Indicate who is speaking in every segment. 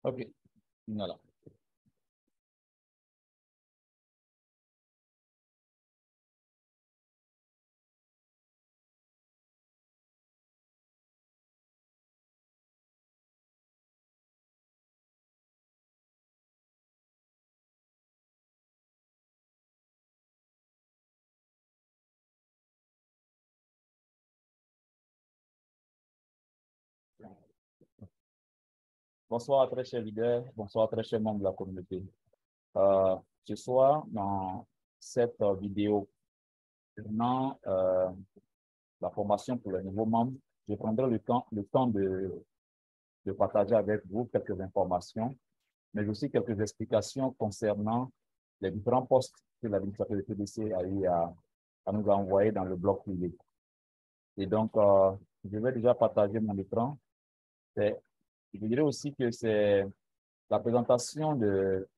Speaker 1: OK. Voilà. Bonsoir, très chers leaders. Bonsoir, très chers membres de la communauté. Ce soir, dans cette vidéo concernant la formation pour les nouveaux membres, je prendrai le temps de partager avec vous quelques informations, mais aussi quelques explications concernant les différents postes que l'administrateur de TDC a eu à nous envoyer dans le bloc privé. Et donc, je vais déjà partager mon écran. Je dirais aussi que c'est la présentation de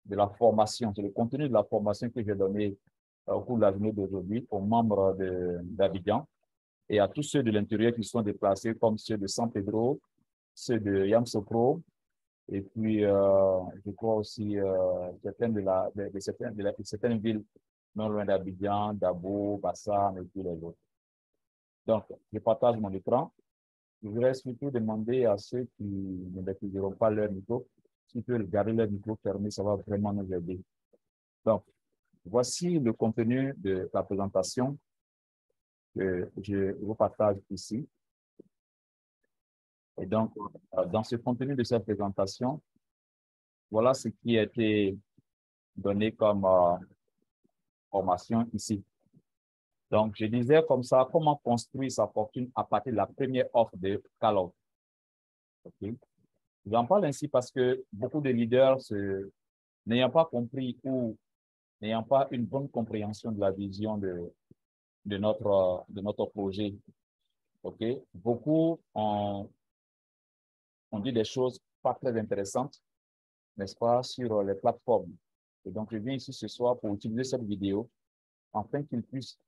Speaker 1: la formation, c'est le contenu de la formation que j'ai donné au cours de la journée d'aujourd'hui aux membres d'Abidjan et à tous ceux de l'intérieur qui sont déplacés, comme ceux de San Pedro, ceux de Yamoussoukro, et puis je crois aussi certaines de certaines villes non loin d'Abidjan, Dabo, Bassam et tous les autres. Donc, je partage mon écran. Je voudrais surtout demander à ceux qui ne maîtriseront pas leur micro, s'ils peuvent garder leur micro fermé, ça va vraiment nous aider. Donc, voici le contenu de la présentation que je vous partage ici. Et donc, dans ce contenu de cette présentation, voilà ce qui a été donné comme formation ici. Donc, je disais comme ça, comment construire sa fortune à partir de la première offre de Call. Okay. J'en parle ainsi parce que beaucoup de leaders, n'ayant pas compris ou n'ayant pas une bonne compréhension de la vision de notre projet, okay, beaucoup ont dit des choses pas très intéressantes, n'est-ce pas, sur les plateformes. Et donc, je viens ici ce soir pour utiliser cette vidéo afin qu'ils puissent,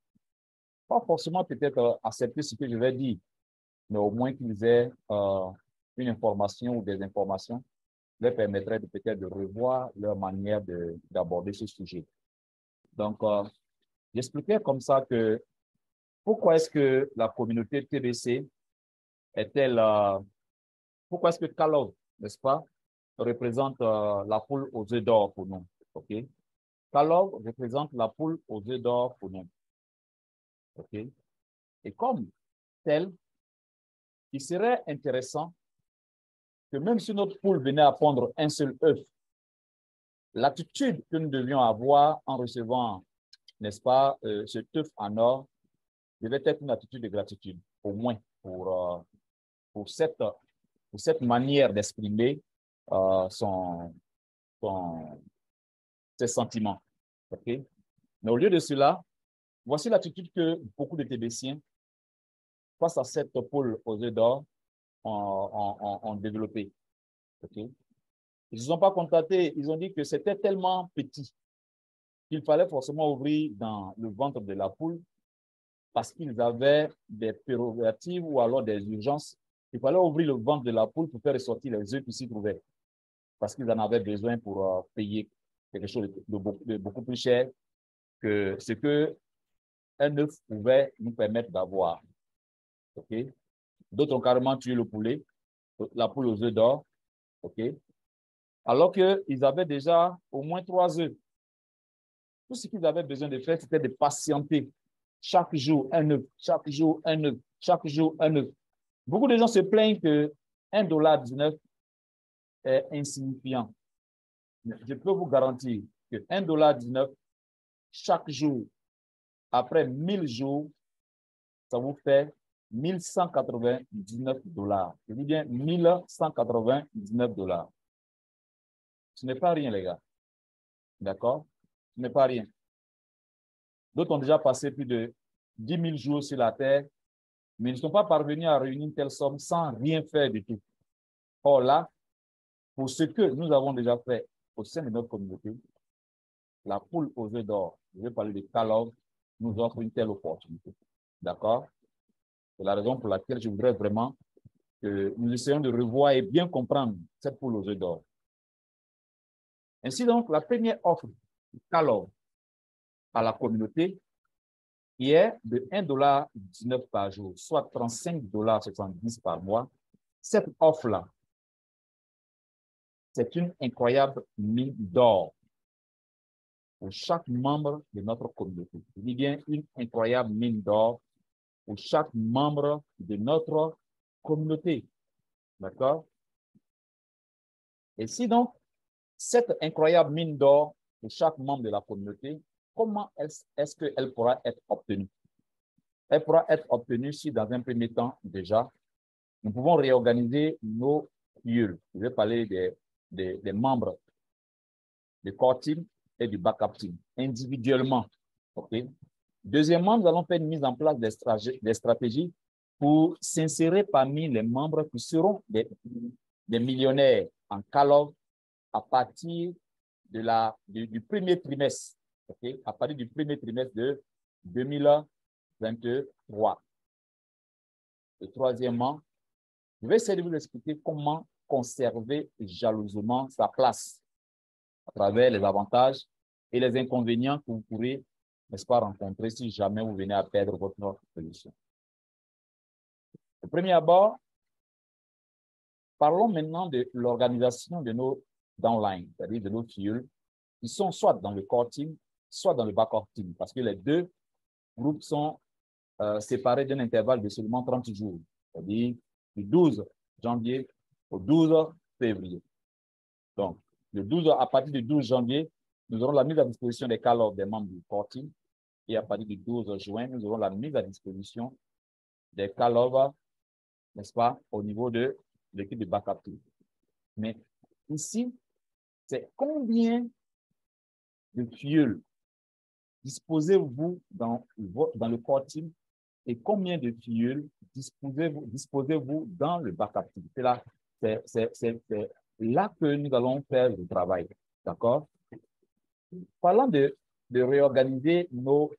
Speaker 1: pas forcément peut-être accepter ce que je vais dire, mais au moins qu'ils aient une information ou des informations qui leur permettraient peut-être de revoir leur manière d'aborder ce sujet. Donc, j'expliquais comme ça que pourquoi est-ce que la communauté TDC est-elle, pourquoi est-ce que Kalov, n'est-ce pas, représente la poule aux œufs d'or pour nous, ok? Kalov représente la poule aux œufs d'or pour nous, ok? Et comme tel, il serait intéressant que même si notre poule venait à pondre un seul œuf, l'attitude que nous devions avoir en recevant, n'est-ce pas, cet œuf en or, devait être une attitude de gratitude, au moins pour cette manière d'exprimer ses sentiments. Okay? Mais au lieu de cela, voici l'attitude que beaucoup de TBCiens, face à cette poule aux œufs d'or, ont développé. Okay? Ils ne se sont pas contentés, ils ont dit que c'était tellement petit qu'il fallait forcément ouvrir dans le ventre de la poule parce qu'ils avaient des prérogatives ou alors des urgences. Il fallait ouvrir le ventre de la poule pour faire ressortir les œufs qui s'y trouvaient parce qu'ils en avaient besoin pour payer quelque chose de beaucoup plus cher que ce qu'un œuf pouvait nous permettre d'avoir. Okay? D'autres ont carrément tué le poulet, la poule aux œufs d'or, okay? Alors qu'ils avaient déjà au moins 3 œufs. Tout ce qu'ils avaient besoin de faire, c'était de patienter. Chaque jour, un œuf, chaque jour, un œuf, chaque jour, un œuf. Beaucoup de gens se plaignent que $1,19 est insignifiant. Je peux vous garantir que $1,19 chaque jour, après 1000 jours, ça vous fait $1,199. Je dis bien $1,199. Ce n'est pas rien, les gars. D'accord? Ce n'est pas rien. D'autres ont déjà passé plus de 10 000 jours sur la terre, mais ils ne sont pas parvenus à réunir une telle somme sans rien faire du tout. Or là, pour ce que nous avons déjà fait au sein de notre communauté, la poule aux œufs d'or, je vais parler de Kalov, nous offre une telle opportunité. D'accord? C'est la raison pour laquelle je voudrais vraiment que nous essayons de revoir et bien comprendre cette poule aux œufs d'or. Ainsi donc, la première offre Calov à la communauté qui est de 1,19 $ par jour, soit 35,70 $ par mois. Cette offre-là, c'est une incroyable mine d'or pour chaque membre de notre communauté. Je dis bien une incroyable mine d'or pour chaque membre de notre communauté. D'accord? Et si donc, cette incroyable mine d'or pour chaque membre de la communauté, comment est-ce qu'elle pourra être obtenue? Elle pourra être obtenue si, dans un premier temps, déjà, nous pouvons réorganiser nos fioles. Je vais parler des membres du core team et du backup team, individuellement. Okay? Deuxièmement, nous allons faire une mise en place des stratégies pour s'insérer parmi les membres qui seront des millionnaires en Calov à partir du premier trimestre, okay? À partir du premier trimestre de 2023. Et troisièmement, je vais essayer de vous expliquer comment conserver jalousement sa place à travers les avantages et les inconvénients que vous pourrez, n'est-ce pas, rencontrer si jamais vous venez à perdre votre position. Au premier abord, parlons maintenant de l'organisation de nos downlines, c'est-à-dire de nos fioles, qui sont soit dans le core team, soit dans le backup team, parce que les deux groupes sont séparés d'un intervalle de seulement 30 jours, c'est-à-dire du 12 janvier au 12 février. Donc, à partir du 12 janvier, nous aurons la mise à disposition des Calov des membres du core team, et à partir du 12 juin, nous aurons la mise à disposition des Calov, n'est-ce pas, au niveau de l'équipe de backup team. Mais ici, c'est combien de fioles disposez-vous dans le core team et combien de fioles disposez-vous dans le backup team. C'est là que nous allons faire le travail. D'accord? Parlant de réorganiser nos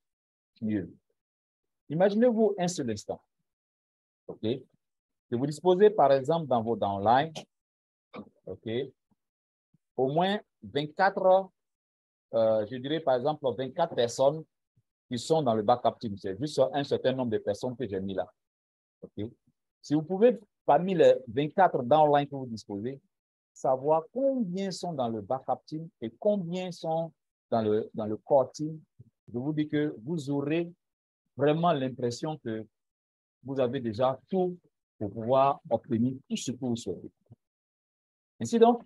Speaker 1: fioles. Imaginez-vous un seul instant. OK? Que vous disposez, par exemple, dans vos downlines, OK, au moins 24, je dirais, par exemple, 24 personnes qui sont dans le backup team. C'est juste un certain nombre de personnes que j'ai mis là. Okay? Si vous pouvez, parmi les 24 downlines que vous disposez, savoir combien sont dans le backup team et combien sont dans le core team, je vous dis que vous aurez vraiment l'impression que vous avez déjà tout pour pouvoir obtenir tout ce que vous souhaitez. Ainsi donc,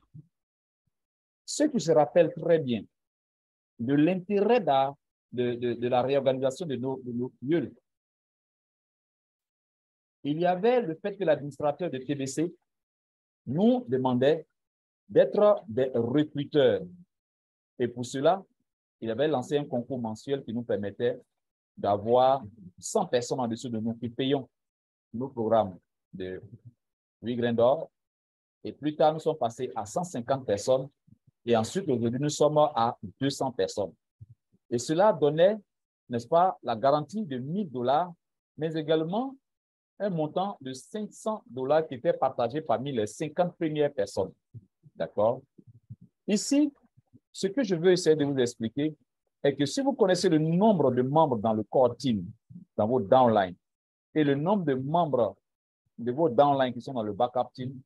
Speaker 1: ceux qui se rappellent très bien de l'intérêt de la réorganisation de nos fioles, il y avait le fait que l'administrateur de TBC nous demandait d'être des recruteurs. Et pour cela, il avait lancé un concours mensuel qui nous permettait d'avoir 100 personnes en dessous de nous qui payons nos programmes de 8 grains d'or. Et plus tard, nous sommes passés à 150 personnes. Et ensuite, aujourd'hui, nous sommes à 200 personnes. Et cela donnait, n'est-ce pas, la garantie de 1 000 $, mais également un montant de 500 $ qui était partagé parmi les 50 premières personnes. D'accord? Ici, ce que je veux essayer de vous expliquer est que si vous connaissez le nombre de membres dans le core team, dans vos downlines, et le nombre de membres de vos downlines qui sont dans le backup team,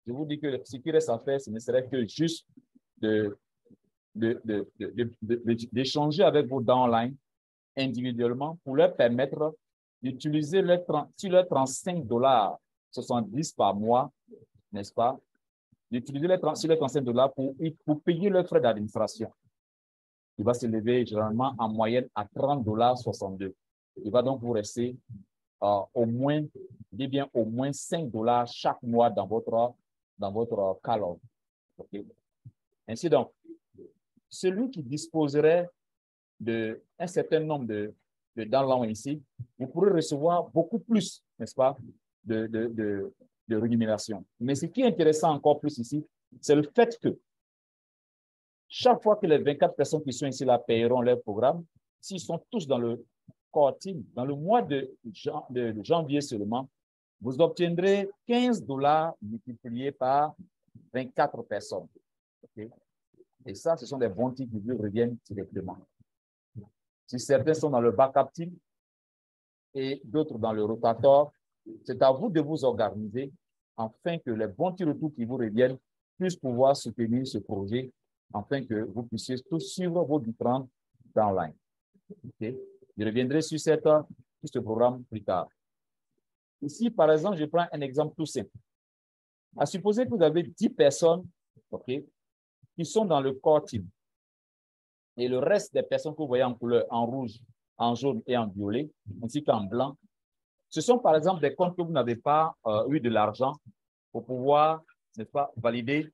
Speaker 1: je vous dis que ce qui reste à faire, ce ne serait que juste d'échanger avec vos downlines individuellement pour leur permettre d'utiliser sur leurs 35,70 $ par mois, n'est-ce pas, d'utiliser sur les 35 $ pour payer leurs frais d'administration. Il va s'élever généralement en moyenne à 30,62 $. Il va donc vous rester au moins 5 $ chaque mois dans votre Calov. Okay? Ainsi donc, celui qui disposerait d'un certain nombre de downlines ici, vous pourrez recevoir beaucoup plus, n'est-ce pas, de rémunération. Mais ce qui est intéressant encore plus ici, c'est le fait que chaque fois que les 24 personnes qui sont ici là payeront leur programme, s'ils sont tous dans le core team, dans le mois de janvier seulement, vous obtiendrez 15 $ multipliés par 24 personnes. Okay? Et ça, ce sont des bons types qui vous reviennent directement. Si certains sont dans le backup team et d'autres dans le rotator, c'est à vous de vous organiser afin que les bons petits retours qui vous reviennent puissent pouvoir soutenir ce projet afin que vous puissiez tous suivre vos différentes downlines. Okay? Je reviendrai sur ce programme plus tard. Ici, par exemple, je prends un exemple tout simple. À supposer que vous avez 10 personnes, okay, qui sont dans le core team et le reste des personnes que vous voyez en couleur, en rouge, en jaune et en violet, ainsi qu'en blanc, ce sont par exemple des comptes que vous n'avez pas eu de l'argent pour pouvoir, n'est-ce pas, valider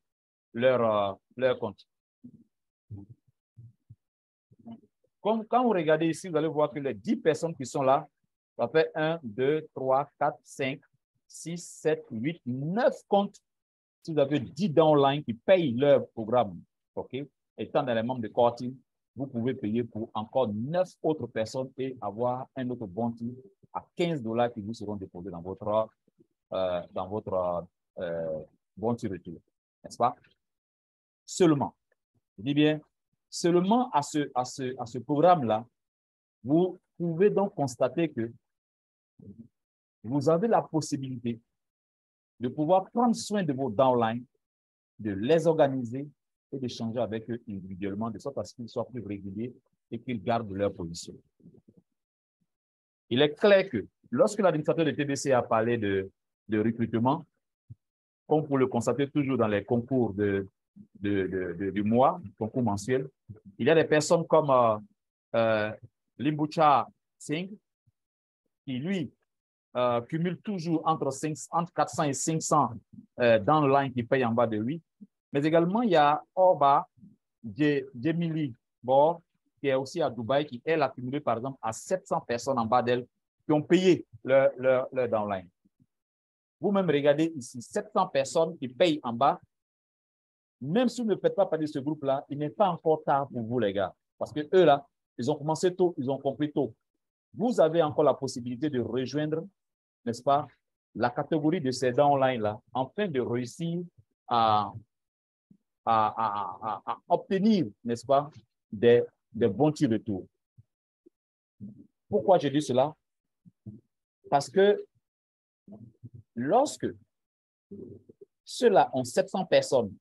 Speaker 1: leur compte. Quand vous regardez ici, vous allez voir que les 10 personnes qui sont là, ça fait 1, 2, 3, 4, 5, 6, 7, 8, 9 comptes. Si vous avez 10 downlines qui payent leur programme, okay, étant dans les membres de core team, vous pouvez payer pour encore 9 autres personnes et avoir un autre bon team à 15 $ qui vous seront déposés dans votre bon team retour. N'est-ce pas? Seulement, je dis bien, seulement à ce programme-là, vous pouvez donc constater que vous avez la possibilité de pouvoir prendre soin de vos downlines, de les organiser et d'échanger avec eux individuellement, de sorte à ce qu'ils soient plus réguliers et qu'ils gardent leur position. Il est clair que lorsque l'administrateur de TBC a parlé de recrutement, comme vous le constatez toujours dans les concours du mois, concours mensuel, il y a des personnes comme Limbucha Singh, qui lui cumule toujours entre 400 et 500 dans le line qui paye en bas de 8. Mais également, il y a Orba Jemili Bor, qui est aussi à Dubaï, qui elle a cumulé par exemple à 700 personnes en bas d'elle qui ont payé leur downline. Vous-même regardez ici, 700 personnes qui payent en bas. Même si vous ne faites pas partie de ce groupe-là, il n'est pas encore tard pour vous, les gars. Parce que eux, là, ils ont commencé tôt, ils ont compris tôt. Vous avez encore la possibilité de rejoindre, n'est-ce pas, la catégorie de ces downlines-là, afin de réussir à obtenir, n'est-ce pas, des bons tirs de tour. Pourquoi je dis cela? Parce que lorsque ceux-là ont 700 personnes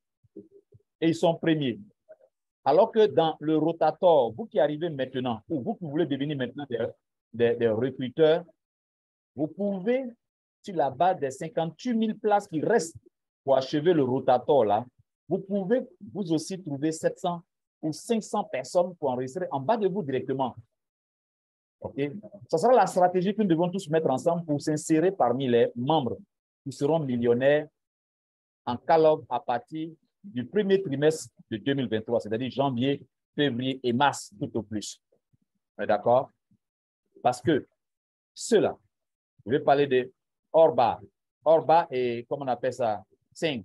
Speaker 1: et ils sont premiers, alors que dans le rotator, vous qui arrivez maintenant, ou vous qui voulez devenir maintenant des recruteurs, vous pouvez, sur la base des 58 000 places qui restent pour achever le rotator, là, vous pouvez vous aussi trouver 700 ou 500 personnes pour enregistrer en bas de vous directement. Okay? Ce sera la stratégie que nous devons tous mettre ensemble pour s'insérer parmi les membres qui seront millionnaires en catalogue à partir du premier trimestre de 2023, c'est-à-dire janvier, février et mars, tout au plus. D'accord? Parce que ceux-là, je vais parler de Orba. Orba et, comment on appelle ça, 5.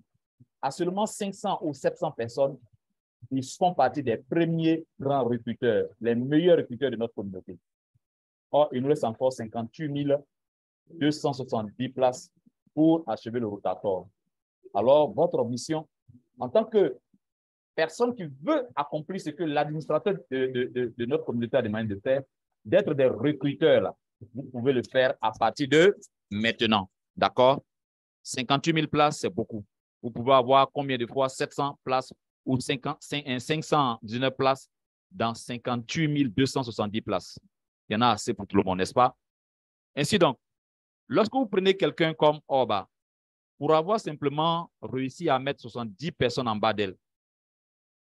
Speaker 1: À seulement 500 ou 700 personnes, ils font partie des premiers grands recruteurs, les meilleurs recruteurs de notre communauté. Or, il nous reste encore 58 270 places pour achever le rotator. Alors, votre mission, en tant que personne qui veut accomplir ce que l'administrateur de notre communauté a demandé de faire, d'être des recruteurs, là, vous pouvez le faire à partir de maintenant. D'accord? 58 000 places, c'est beaucoup. Vous pouvez avoir combien de fois 700 places ou 519 places dans 58 270 places. Il y en a assez pour tout le monde, n'est-ce pas? Ainsi donc, lorsque vous prenez quelqu'un comme Orba, pour avoir simplement réussi à mettre 70 personnes en bas d'elle,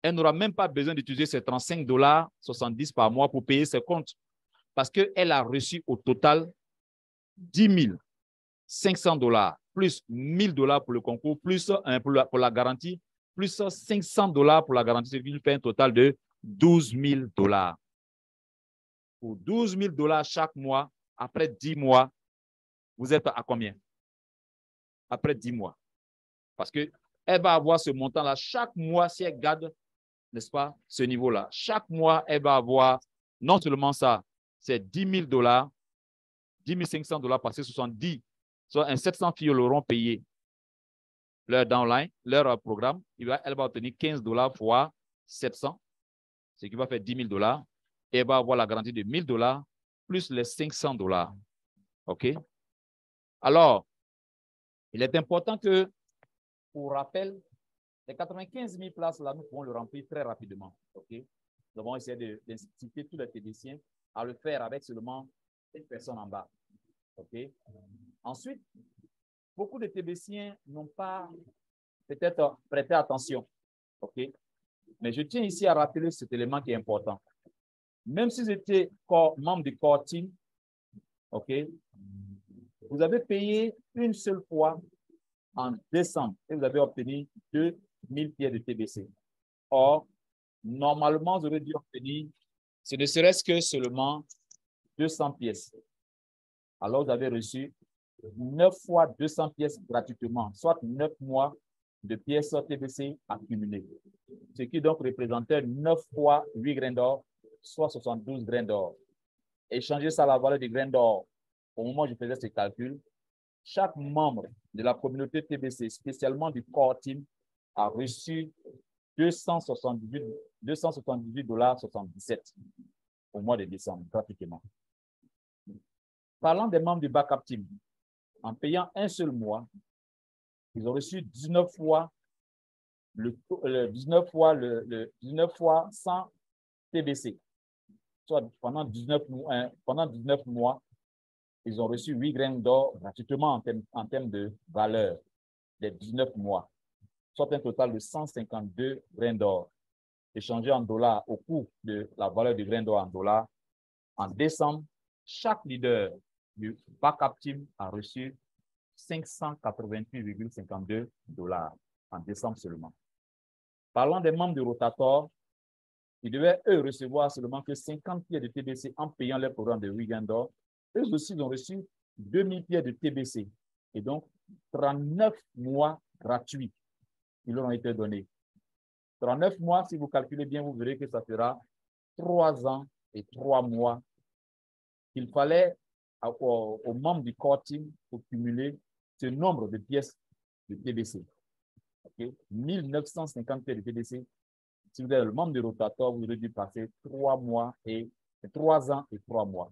Speaker 1: elle n'aura même pas besoin d'utiliser ces 35 $ 70 par mois pour payer ses comptes. Parce qu'elle a reçu au total 10 500 $ plus 1 000 $ pour le concours, plus pour la garantie, plus 500 $ pour la garantie, ce qui fait un total de 12 000 $. Pour 12 000 $ chaque mois, après 10 mois, vous êtes à combien? Après 10 mois. Parce qu'elle va avoir ce montant-là chaque mois si elle garde, n'est-ce pas, ce niveau-là. Chaque mois, elle va avoir, non seulement ça, c'est 10 000 $, 10 500 $ passé 70 soit un 700 filles l'auront payé leur downline, leur programme, elle va obtenir 15 $ fois 700, ce qui va faire 10 000 $, et elle va avoir la garantie de 1 000 $ plus les 500 $. OK? Alors, il est important que, pour rappel, les 95 000 places là, nous pouvons le remplir très rapidement. OK? Nous allons essayer d'inciter tous les TBCiens à le faire avec seulement une personne en bas. OK? Ensuite, beaucoup de TBCiens n'ont pas peut-être prêté attention. OK? Mais je tiens ici à rappeler cet élément qui est important. Même si vous étiez membre du core team, OK, vous avez payé une seule fois en décembre et vous avez obtenu 2 000 pièces de TBC. Or, normalement, vous aurez dû obtenir, ce ne serait-ce que seulement 200 pièces. Alors, vous avez reçu 9 fois 200 pièces gratuitement, soit 9 mois de pièces TBC accumulées. Ce qui donc représentait 9 fois 8 grains d'or, soit 72 grains d'or. Échanger ça à la valeur des grains d'or, au moment où je faisais ce calcul, chaque membre de la communauté TBC, spécialement du core team, a reçu 278,77 $ au mois de décembre, pratiquement. Parlant des membres du backup team, en payant un seul mois, ils ont reçu 19 fois 100 TBC. Soit pendant 19 mois, ils ont reçu 8 grains d'or gratuitement en termes de valeur des 19 mois, soit un total de 152 grains d'or. Échangé en dollars au cours de la valeur du grain d'or en dollars, en décembre, chaque leader du backup team a reçu 588,52 $ en décembre seulement. Parlant des membres du rotator, ils devaient, eux, recevoir seulement que 50 pieds de TBC en payant leur programme de week-end d'or. Eux aussi, ils ont reçu 2000 pieds de TBC. Et donc, 39 mois gratuits qui leur ont été donnés. 39 mois, si vous calculez bien, vous verrez que ça fera 3 ans et 3 mois qu'il fallait aux membres du core team pour cumuler ce nombre de pièces de TBC. Okay? 1950 pièces de TBC. Si vous êtes le membre du rotateur, vous aurez dû passer 3 ans et 3 mois.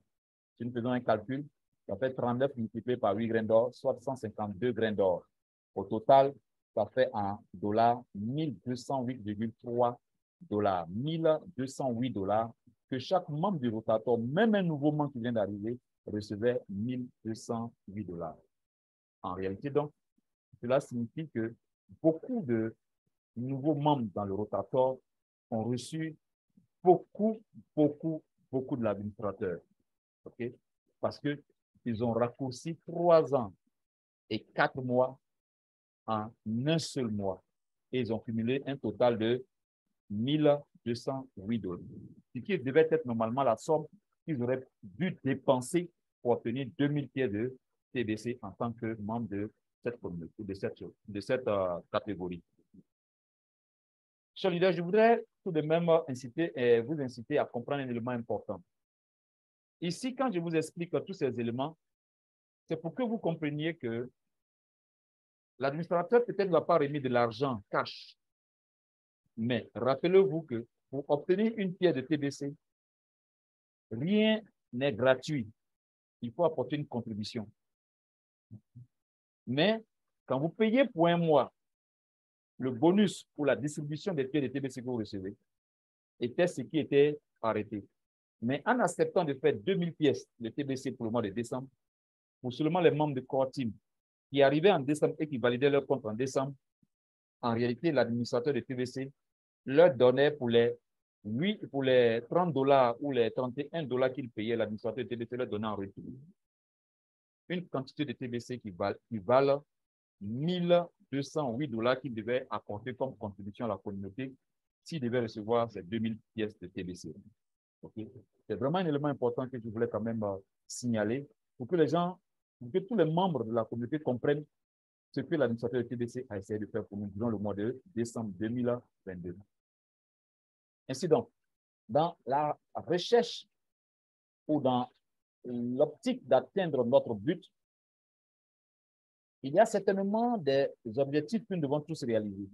Speaker 1: Si nous faisons un calcul, ça fait 39 multiplié par 8 grains d'or, soit 152 grains d'or. Au total, ça fait en dollars 1208,3 $. 1208 $ que chaque membre du rotateur, même un nouveau membre qui vient d'arriver, recevait 1208 $. En réalité, donc, cela signifie que beaucoup de nouveaux membres dans le rotateur ont reçu beaucoup de l'administrateur. Okay? Parce qu'ils ont raccourci 3 ans et 4 mois en un seul mois. Et ils ont cumulé un total de 1208 $. Ce qui devait être normalement la somme qu'ils auraient dû dépenser pour obtenir 2000 pieds de TBC en tant que membre de cette communauté, de cette catégorie. Chers leaders, je voudrais tout de même vous inciter à comprendre un élément important. Ici, quand je vous explique tous ces éléments, c'est pour que vous compreniez que l'administrateur peut-être ne va pas remettre de l'argent cash. Mais rappelez-vous que pour obtenir une pièce de TBC, rien n'est gratuit. Il faut apporter une contribution. Mais quand vous payez pour un mois, le bonus pour la distribution des pièces de TBC que vous recevez était ce qui était arrêté. Mais en acceptant de faire 2000 pièces de TBC pour le mois de décembre, pour seulement les membres de core team qui arrivaient en décembre et qui validaient leur compte en décembre, en réalité, l'administrateur de TBC leur donnait pour les 30 $ ou les 31 $ qu'ils payaient, l'administrateur de TBC leur donnait en retour une quantité de TBC qui valent 1208 $ qu'ils devaient apporter comme contribution à la communauté s'ils devaient recevoir ces 2000 pièces de TBC. Okay? C'est vraiment un élément important que je voulais quand même signaler pour que les gens, pour que tous les membres de la communauté comprennent ce que l'administrateur de TBC a essayé de faire pour nous durant le mois de décembre 2022. Ainsi donc, dans la recherche ou dans l'optique d'atteindre notre but, Il y a certainement des objectifs que nous devons tous réaliser.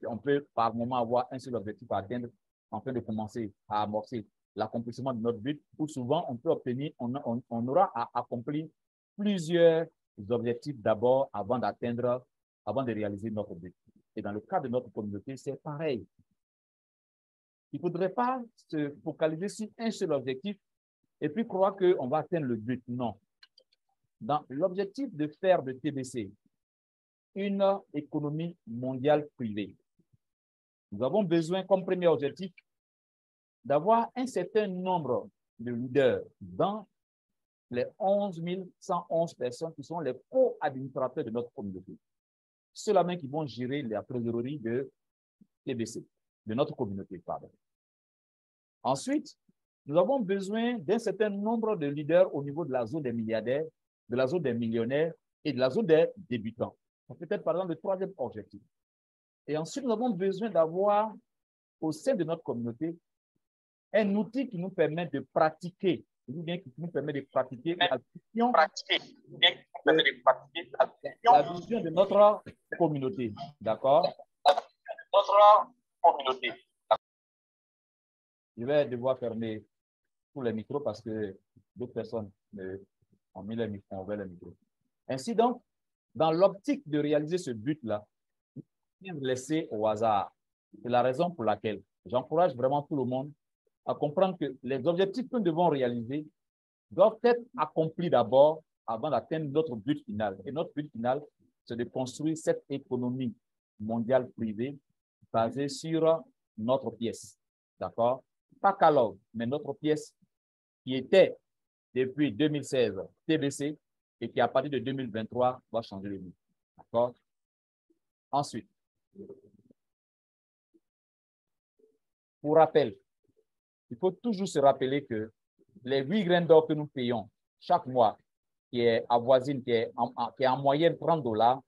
Speaker 1: On peut par moment avoir un seul objectif à atteindre en train de commencer à amorcer l'accomplissement de notre but, ou souvent on peut obtenir, on aura à accomplir plusieurs objectifs d'abord avant de réaliser notre but. Et dans le cas de notre communauté, c'est pareil. Il ne faudrait pas se focaliser sur un seul objectif et puis croire qu'on va atteindre le but. Non. Dans l'objectif de faire de TBC une économie mondiale privée, nous avons besoin, comme premier objectif, d'avoir un certain nombre de leaders dans les 11 111 personnes qui sont les co-administrateurs de notre communauté. Ceux-là même qui vont gérer la trésorerie de TBC, de notre communauté, pardon. Ensuite, nous avons besoin d'un certain nombre de leaders au niveau de la zone des milliardaires, de la zone des millionnaires et de la zone des débutants. Peut-être par exemple le troisième objectif. Et ensuite, nous avons besoin d'avoir au sein de notre communauté un outil qui nous permet de pratiquer, qui nous permet de pratiquer la vision de notre communauté. D'accord? Je vais devoir fermer tous les micros parce que d'autres personnes ont mis les micros, ont ouvert les micros. Ainsi donc, dans l'optique de réaliser ce but-là, rien de laisser au hasard. C'est la raison pour laquelle j'encourage vraiment tout le monde à comprendre que les objectifs que nous devons réaliser doivent être accomplis d'abord avant d'atteindre notre but final. Et notre but final, c'est de construire cette économie mondiale privée basée sur notre pièce. D'accord? Pas Kellogg, mais notre pièce qui était depuis 2016 TBC et qui à partir de 2023 va changer de nom. D'accord? Ensuite, pour rappel, il faut toujours se rappeler que les 8 grains d'or que nous payons chaque mois, qui est avoisine, qui est en moyenne 30 $,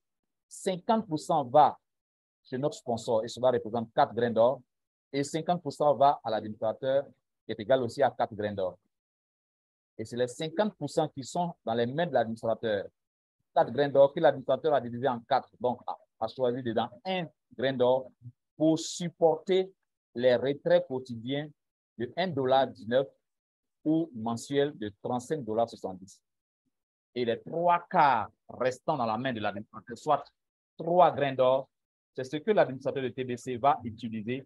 Speaker 1: 50% va chez notre sponsor et cela représente 4 grains d'or et 50% va à l'administrateur qui est égal aussi à 4 grains d'or. Et c'est les 50% qui sont dans les mains de l'administrateur. 4 grains d'or que l'administrateur a divisé en 4, donc a choisi dedans 1 grain d'or pour supporter les retraits quotidiens de 1,19 $ ou mensuel de 35,70 $. Et les 3/4 restants dans la main de l'administrateur, soit 3 grains d'or, c'est ce que l'administrateur de TBC va utiliser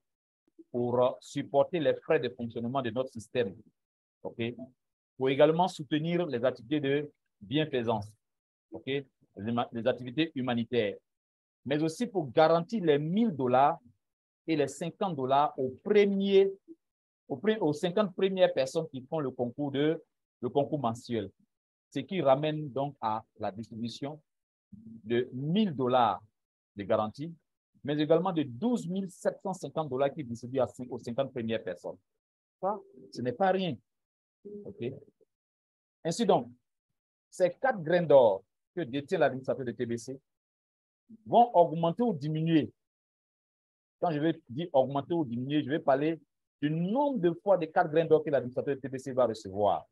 Speaker 1: pour supporter les frais de fonctionnement de notre système. Okay? Pour également soutenir les activités de bienfaisance, okay? Les activités humanitaires, mais aussi pour garantir les 1 000 $ et les 50 $ aux 50 premières personnes qui font le concours mensuel, ce qui ramène donc à la distribution de 1 000 $ de garantie, mais également de 12 750 $ qui distribuent aux 50 premières personnes. Ça, ce n'est pas rien. Okay? Ainsi donc, ces 4 grains d'or que détient l'administrateur de TBC vont augmenter ou diminuer. Quand je vais dire augmenter ou diminuer, je vais parler du nombre de fois de 4 grains d'or que l'administrateur de TBC va recevoir.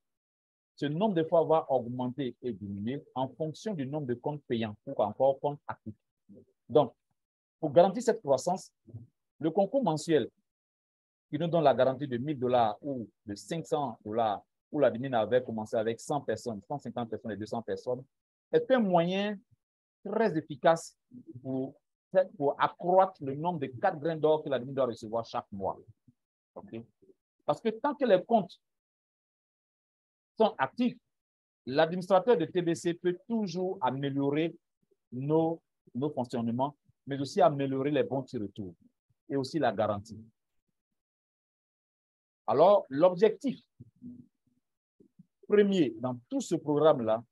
Speaker 1: Ce nombre de fois va augmenter et diminuer en fonction du nombre de comptes payants ou encore comptes actifs. Donc, pour garantir cette croissance, le concours mensuel qui nous donne la garantie de 1 000 $ ou de 500 $, où l'admin avait commencé avec 100 personnes, 150 personnes et 200 personnes, est un moyen très efficace pour accroître le nombre de 4 grains d'or que l'admin doit recevoir chaque mois. Okay? Parce que tant que les comptes sont actifs, l'administrateur de TBC peut toujours améliorer nos fonctionnements, mais aussi améliorer les bons de retour et aussi la garantie. Alors, l'objectif premier dans tout ce programme-là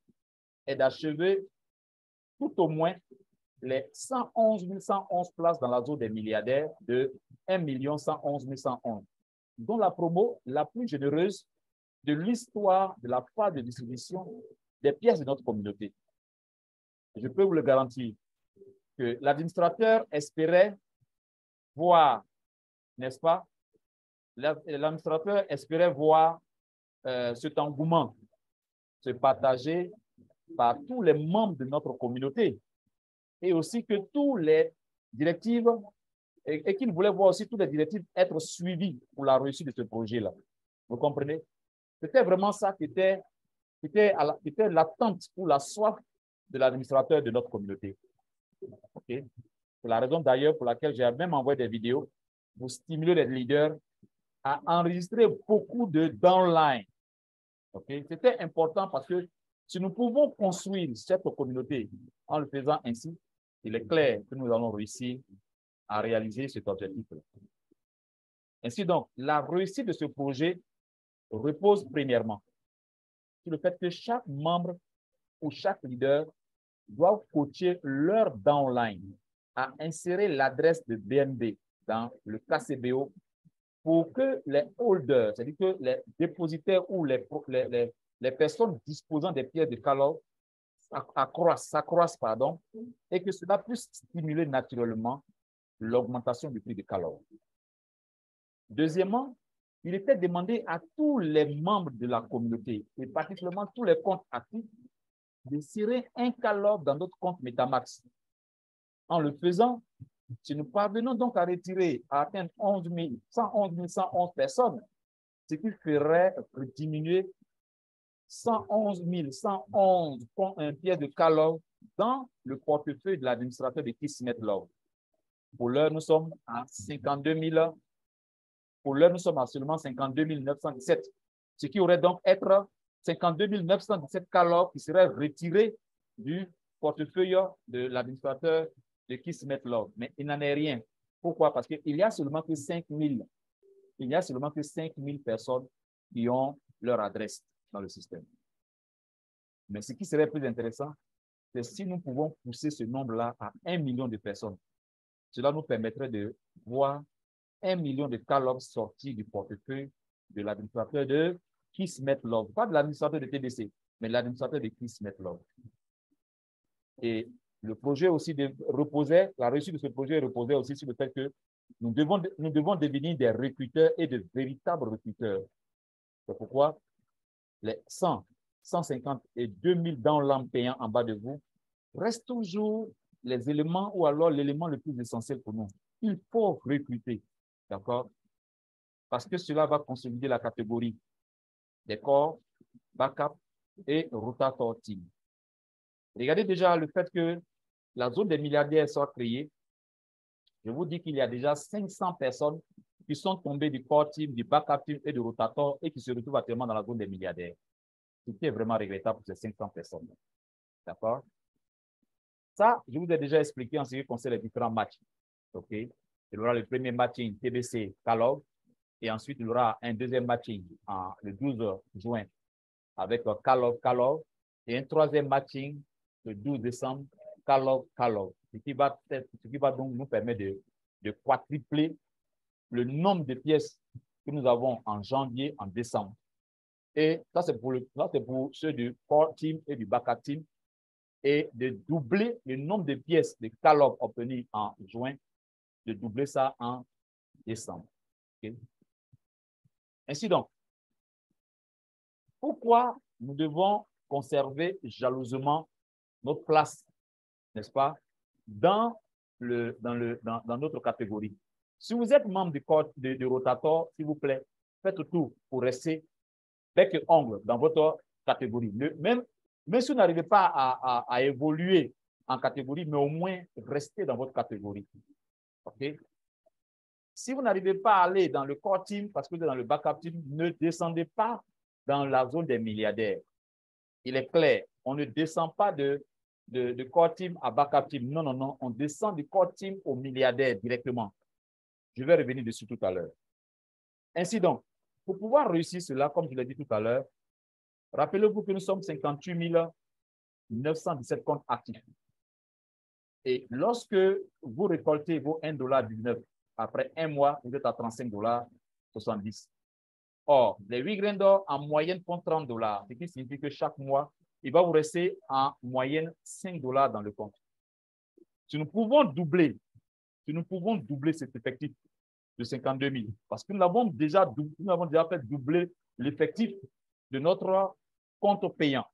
Speaker 1: est d'achever tout au moins les 111 111 places dans la zone des milliardaires de 1 111 111, dont la promo la plus généreuse de l'histoire de la phase de distribution des pièces de notre communauté. Je peux vous le garantir que l'administrateur espérait voir, n'est-ce pas, l'administrateur espérait voir cet engouement se partager par tous les membres de notre communauté. et aussi que tous les directives, et qu'il voulait voir aussi toutes les directives être suivies pour la réussite de ce projet-là. Vous comprenez? C'était vraiment ça qui était l'attente ou la soif de l'administrateur de notre communauté. Okay? C'est la raison d'ailleurs pour laquelle j'ai même envoyé des vidéos pour stimuler les leaders à enregistrer beaucoup de downline. Okay? C'était important parce que si nous pouvons construire cette communauté en le faisant ainsi, il est clair que nous allons réussir à réaliser cet objectif-là. Ainsi donc, la réussite de ce projet repose premièrement sur le fait que chaque membre ou chaque leader doit coacher leur downline à insérer l'adresse de BNB dans le KCBO pour que les holders, c'est-à-dire que les dépositaires ou les personnes disposant des pièces de Calor s'accroissent, et que cela puisse stimuler naturellement l'augmentation du prix de Calor. Deuxièmement, il était demandé à tous les membres de la communauté, et particulièrement tous les comptes actifs, d'insérer un Calor dans notre compte Metamax. En le faisant, si nous parvenons donc à retirer, à atteindre 111 personnes, ce qui ferait diminuer 111 pièces de Calor dans le portefeuille de l'administrateur de Kismet Love. Pour l'heure, nous sommes à 52 000. Pour l'heure, nous sommes à seulement 52 917. Ce qui aurait donc être 52 917 Calor qui seraient retirés du portefeuille de l'administrateur de Kismet Love. Mais il n'en est rien. Pourquoi? Parce qu'il n'y a seulement que 5 000. Il n'y a seulement que 5 000 personnes qui ont leur adresse dans le système. Mais ce qui serait plus intéressant, c'est si nous pouvons pousser ce nombre-là à 1 million de personnes. Cela nous permettrait de voir 1 million de Calor sortis du portefeuille de l'administrateur de Kismet Love. Pas de l'administrateur de TDC, mais l'administrateur de Kismet Love. Et le projet aussi reposait, la réussite de ce projet reposait aussi sur le fait que nous devons devenir des recruteurs et de véritables recruteurs. C'est pourquoi les 100, 150 et 2000 downloads payants en bas de vous restent toujours les éléments ou alors l'élément le plus essentiel pour nous. Il faut recruter, d'accord? Parce que cela va consolider la catégorie des corps, backup et rotator team. Regardez déjà le fait que la zone des milliardaires soit créée. Je vous dis qu'il y a déjà 500 personnes qui sont tombées du core team, du backup team et du rotator et qui se retrouvent actuellement dans la zone des milliardaires. Ce qui est vraiment regrettable pour ces 500 personnes. D'accord? Ça, je vous ai déjà expliqué en ce qui concerne les différents matchs. OK? Il y aura le premier matching TBC Calor et ensuite il y aura un deuxième matching le 12 juin avec Calor et un troisième matching le 12 décembre Calor. Ce qui va donc nous permettre de quadrupler le nombre de pièces que nous avons en janvier, en décembre. Et ça, c'est pour ceux du core team et du backup team. Et de doubler le nombre de pièces de Calor obtenues en juin, de doubler ça en décembre. Okay? Ainsi donc, pourquoi nous devons conserver jalousement notre place, n'est-ce pas, dans notre catégorie? Si vous êtes membre du corps de Rotator, s'il vous plaît, faites tout pour rester bec et ongle dans votre catégorie. Même si vous n'arrivez pas à évoluer en catégorie, mais au moins restez dans votre catégorie. OK? Si vous n'arrivez pas à aller dans le core team, parce que vous êtes dans le backup team, ne descendez pas dans la zone des milliardaires. Il est clair, on ne descend pas de core team à backup team. Non, non, non, on descend du core team au milliardaire directement. Je vais revenir dessus tout à l'heure. Ainsi donc, pour pouvoir réussir cela, comme je l'ai dit tout à l'heure, rappelez-vous que nous sommes 58 917 comptes actifs. Et lorsque vous récoltez vos $1,19, après un mois, vous êtes à $35,70. Or, les 8 grains d'or en moyenne font $30, ce qui signifie que chaque mois, il va vous rester en moyenne $5 dans le compte. Si nous pouvons doubler cet effectif de 52 000, parce que nous avons déjà fait doubler l'effectif de notre compte payant.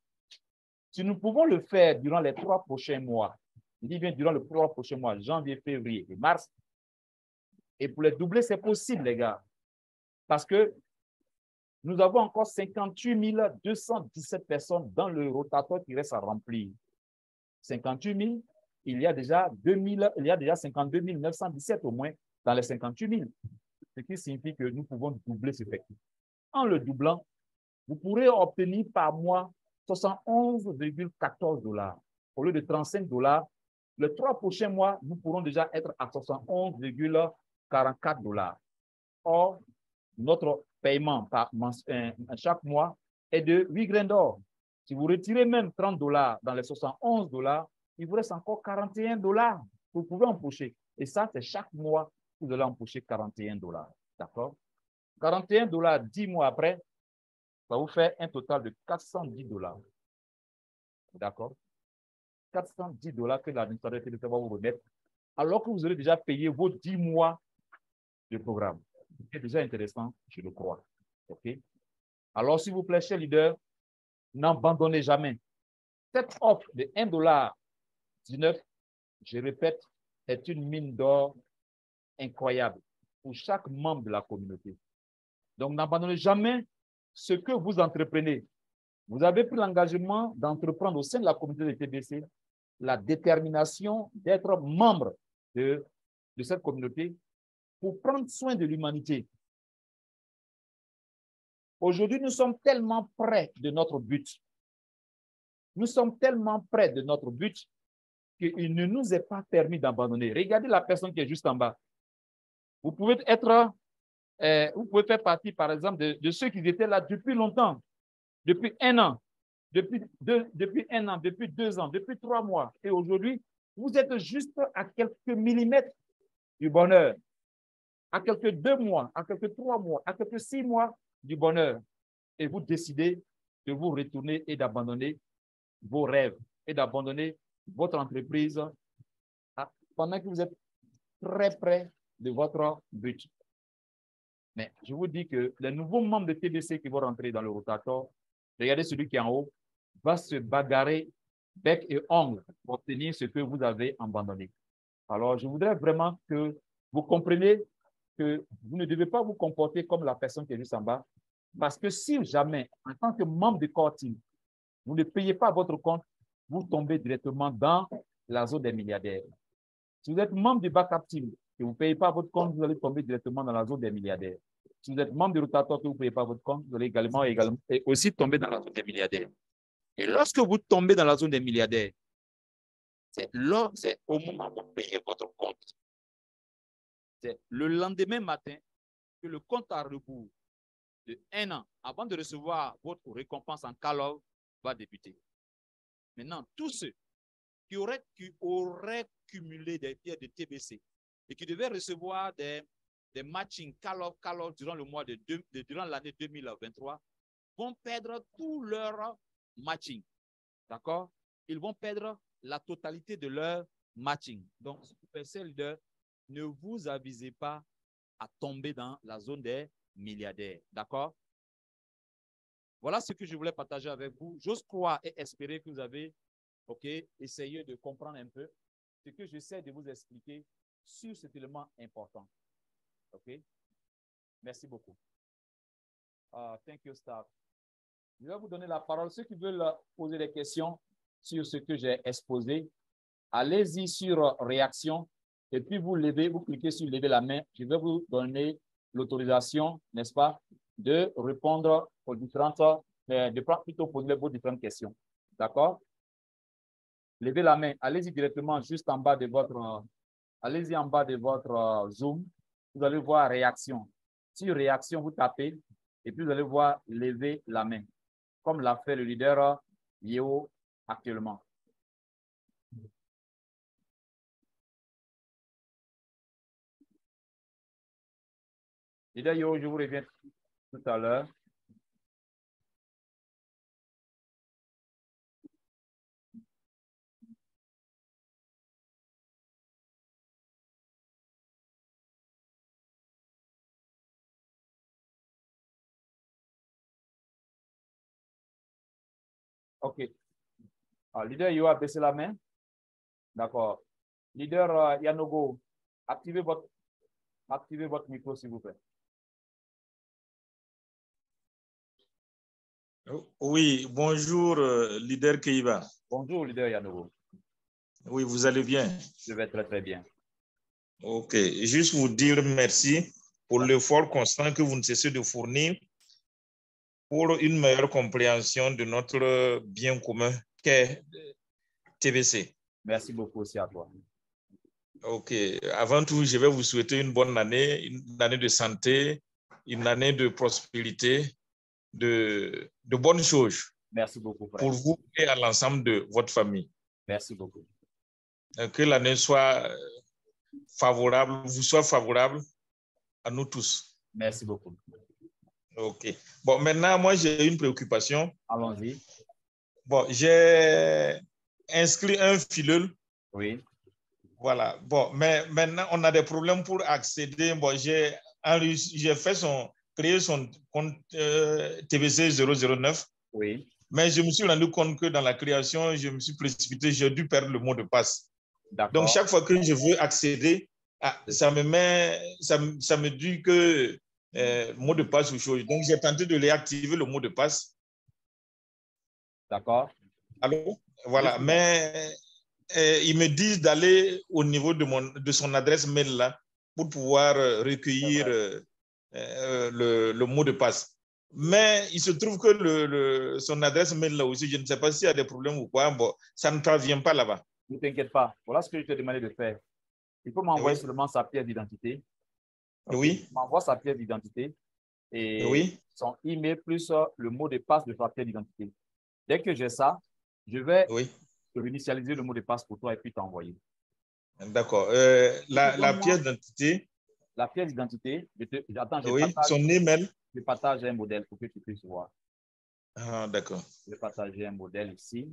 Speaker 1: Si nous pouvons le faire durant les 3 prochains mois, Je dis bien durant le 3 prochains mois, janvier, février et mars. Et pour les doubler, c'est possible, les gars. Parce que nous avons encore 58 217 personnes dans le rotatoire qui reste à remplir. 58 000, il y a déjà 52 917 au moins dans les 58 000. Ce qui signifie que nous pouvons doubler ce effectif. En le doublant, vous pourrez obtenir par mois 71,14 $. Au lieu de 35 $, les 3 prochains mois, nous pourrons déjà être à 71,44 $. Or, notre paiement chaque mois est de 8 grains d'or. Si vous retirez même 30 $ dans les 71 $, il vous reste encore 41 $. Vous pouvez empocher. Et ça, c'est chaque mois que vous allez empocher 41 $. D'accord? 41 $, 10 mois après, ça vous fait un total de 410 $. D'accord? 410 $ que l'administrateur va vous remettre, alors que vous aurez déjà payé vos 10 mois de programme. C'est déjà intéressant, je le crois. OK? Alors, s'il vous plaît, chers leaders, n'abandonnez jamais. Cette offre de 1,19 $, je répète, est une mine d'or incroyable pour chaque membre de la communauté. Donc, n'abandonnez jamais ce que vous entreprenez. Vous avez pris l'engagement d'entreprendre au sein de la communauté de TBC la détermination d'être membre de cette communauté pour prendre soin de l'humanité. Aujourd'hui, nous sommes tellement près de notre but. Nous sommes tellement près de notre but qu'il ne nous est pas permis d'abandonner. Regardez la personne qui est juste en bas. Vous pouvez faire partie, par exemple, de ceux qui étaient là depuis longtemps, depuis 1 an, depuis 1 an, depuis 2 ans, depuis 3 mois. Et aujourd'hui, vous êtes juste à quelques millimètres du bonheur, à quelques 2 mois, à quelques 3 mois, à quelques 6 mois du bonheur. Et vous décidez de vous retourner et d'abandonner vos rêves et d'abandonner votre entreprise pendant que vous êtes très près de votre but. Mais je vous dis que les nouveaux membres de TBC qui vont rentrer dans le rotateur, regardez celui qui est en haut, va se bagarrer bec et ongle pour obtenir ce que vous avez abandonné. Alors, je voudrais vraiment que vous compreniez que vous ne devez pas vous comporter comme la personne qui est juste en bas, parce que si jamais, en tant que membre de Core Team, vous ne payez pas votre compte, vous tombez directement dans la zone des milliardaires. Si vous êtes membre du Backup Team et vous ne payez pas votre compte, vous allez tomber directement dans la zone des milliardaires. Si vous êtes membre du rotateur et vous ne payez pas votre compte, vous allez également et aussi tomber dans la zone des milliardaires. Et lorsque vous tombez dans la zone des milliardaires, c'est au moment où vous payez votre compte. C'est le lendemain matin que le compte à rebours de 1 an, avant de recevoir votre récompense en call-off, va débuter. Maintenant, tous ceux qui auraient cumulé des pierres de TBC et qui devaient recevoir des matching call-off durant le mois durant l'année 2023 vont perdre tout leur matching. D'accord? Ils vont perdre la totalité de leur matching. Donc, superstar leader, ne vous avisez pas à tomber dans la zone des milliardaires. D'accord? Voilà ce que je voulais partager avec vous. J'ose croire et espérer que vous avez essayé de comprendre un peu ce que j'essaie de vous expliquer sur cet élément important. OK? Merci beaucoup. Thank you, staff. Je vais vous donner la parole. Ceux qui veulent poser des questions sur ce que j'ai exposé, allez-y sur réaction et puis vous cliquez sur lever la main. Je vais vous donner l'autorisation, n'est-ce pas, de répondre aux différentes, plutôt poser vos différentes questions. D'accord? Levez la main. Allez-y directement juste en bas de votre, allez-y en bas de votre Zoom. Vous allez voir réaction. Sur réaction, vous tapez et puis vous allez voir lever la main, comme l'a fait le leader Yeo actuellement. Leader Yeo, je vous reviens tout à l'heure. OK. Leader Yeo a baissé la main. D'accord. Leader Yanogo, activez votre micro, s'il vous plaît.
Speaker 2: Oui, bonjour, leader Keiba.
Speaker 1: Bonjour, leader Yanogo.
Speaker 2: Oui, vous allez bien?
Speaker 1: Je vais très, très bien.
Speaker 2: OK. Juste vous dire merci pour l'effort constant que vous ne cessez de fournir pour une meilleure compréhension de notre bien commun qu'est TBC.
Speaker 1: Merci beaucoup aussi à toi.
Speaker 2: OK. Avant tout, je vais vous souhaiter une bonne année, une année de santé, une année de prospérité, de bonnes choses.
Speaker 1: Merci beaucoup, frère.
Speaker 2: Pour vous et à l'ensemble de votre famille.
Speaker 1: Merci beaucoup.
Speaker 2: Que l'année soit favorable, vous soit favorable à nous tous.
Speaker 1: Merci beaucoup.
Speaker 2: OK. Bon, maintenant, moi, j'ai une préoccupation.
Speaker 1: Allons-y.
Speaker 2: Bon, j'ai inscrit un filleul.
Speaker 1: Oui.
Speaker 2: Voilà. Bon, mais maintenant, on a des problèmes pour accéder. Bon, j'ai créé son compte TBC 009.
Speaker 1: Oui.
Speaker 2: Mais je me suis rendu compte que dans la création, je me suis précipité, j'ai dû perdre le mot de passe. Donc, chaque fois que je veux accéder, ça me dit que mot de passe ou chose. Donc, j'ai tenté de réactiver le mot de passe.
Speaker 1: D'accord.
Speaker 2: Allô? Voilà. Mais ils me disent d'aller au niveau de son adresse mail là pour pouvoir recueillir le mot de passe. Mais il se trouve que son adresse mail là aussi, je ne sais pas s'il y a des problèmes ou quoi, bon, ça ne parvient pas là-bas.
Speaker 1: Ne t'inquiète pas. Voilà ce que je t'ai demandé de faire. Il faut m'envoyer seulement sa pièce d'identité. Okay.
Speaker 2: Oui.
Speaker 1: Il m'envoie sa pièce d'identité et son email plus le mot de passe de sa pièce d'identité. Dès que j'ai ça, je vais réinitialiser le mot de passe pour toi et puis t'envoyer.
Speaker 2: D'accord. La pièce d'identité.
Speaker 1: La pièce d'identité, j'attends,
Speaker 2: son email.
Speaker 1: Je partage un modèle pour que tu puisses voir.
Speaker 2: Ah, d'accord.
Speaker 1: Je vais partager un modèle ici.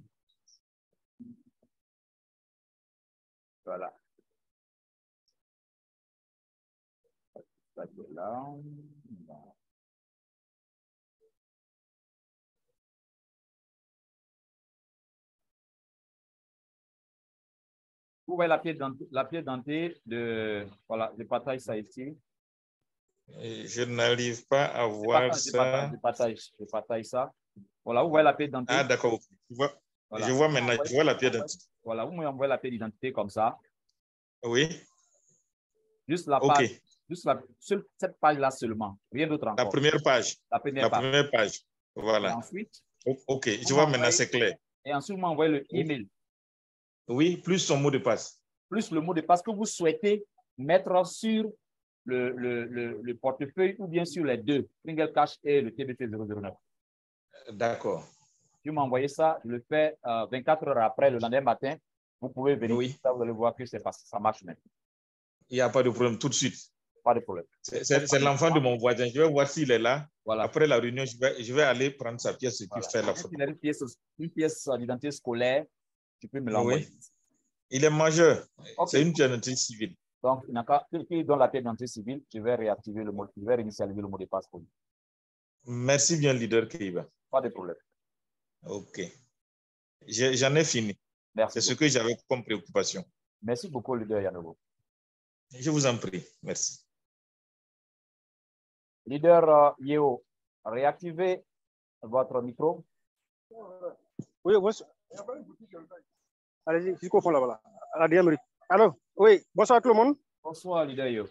Speaker 1: Voilà. Ça, c'est là. Vous voyez la pièce d'identité de... Voilà, je partage ça ici.
Speaker 2: Je n'arrive pas à voir ça.
Speaker 1: Je partage ça. Voilà, vous voyez la pièce d'identité.
Speaker 2: Ah, d'accord.
Speaker 1: Voilà.
Speaker 2: Je vois maintenant, je vois la pièce d'identité.
Speaker 1: Voilà, vous m'envoyez la pièce d'identité comme ça.
Speaker 2: Oui.
Speaker 1: Juste la page, cette page-là seulement, rien d'autre encore.
Speaker 2: La première page.
Speaker 1: La première
Speaker 2: page. Voilà.
Speaker 1: Et ensuite,
Speaker 2: OK, je vois maintenant, c'est clair.
Speaker 1: Et ensuite, vous m'envoyez le email.
Speaker 2: Oui, plus son mot de passe.
Speaker 1: Plus le mot de passe que vous souhaitez mettre sur le portefeuille ou bien sur les deux, Single Cash et le TBC 009.
Speaker 2: D'accord.
Speaker 1: Si vous m'envoyez ça, je le fais 24 heures après, le lendemain matin. Vous pouvez vérifier ça, vous allez voir que ça marche même.
Speaker 2: Il n'y a pas de problème tout de suite.
Speaker 1: Pas de problème.
Speaker 2: C'est l'enfant de mon voisin. Je vais voir s'il est là.
Speaker 1: Voilà.
Speaker 2: Après la réunion, je vais aller prendre sa pièce et puis faire la photo.
Speaker 1: Il a une pièce d'identité scolaire, tu peux me l'envoyer.
Speaker 2: Oui. Il est majeur.
Speaker 1: Okay.
Speaker 2: C'est une pièce d'identité civile.
Speaker 1: Donc, il n'a qu'à dans la pièce d'identité civile, je vais réactiver le mot, je vais réinitialiser le mot de passe pour lui.
Speaker 2: Merci bien, leader Keiba.
Speaker 1: Pas de problème.
Speaker 2: OK. J'en ai fini. C'est ce que j'avais comme préoccupation.
Speaker 1: Merci beaucoup, leader Yanogo.
Speaker 2: Je vous en prie. Merci.
Speaker 1: Leader Yeo, réactivez votre micro.
Speaker 3: Oui, allez-y, je comprends là, voilà. À la minute. Alors, oui, bonsoir à tout le monde.
Speaker 1: Bonsoir, leader Yeo.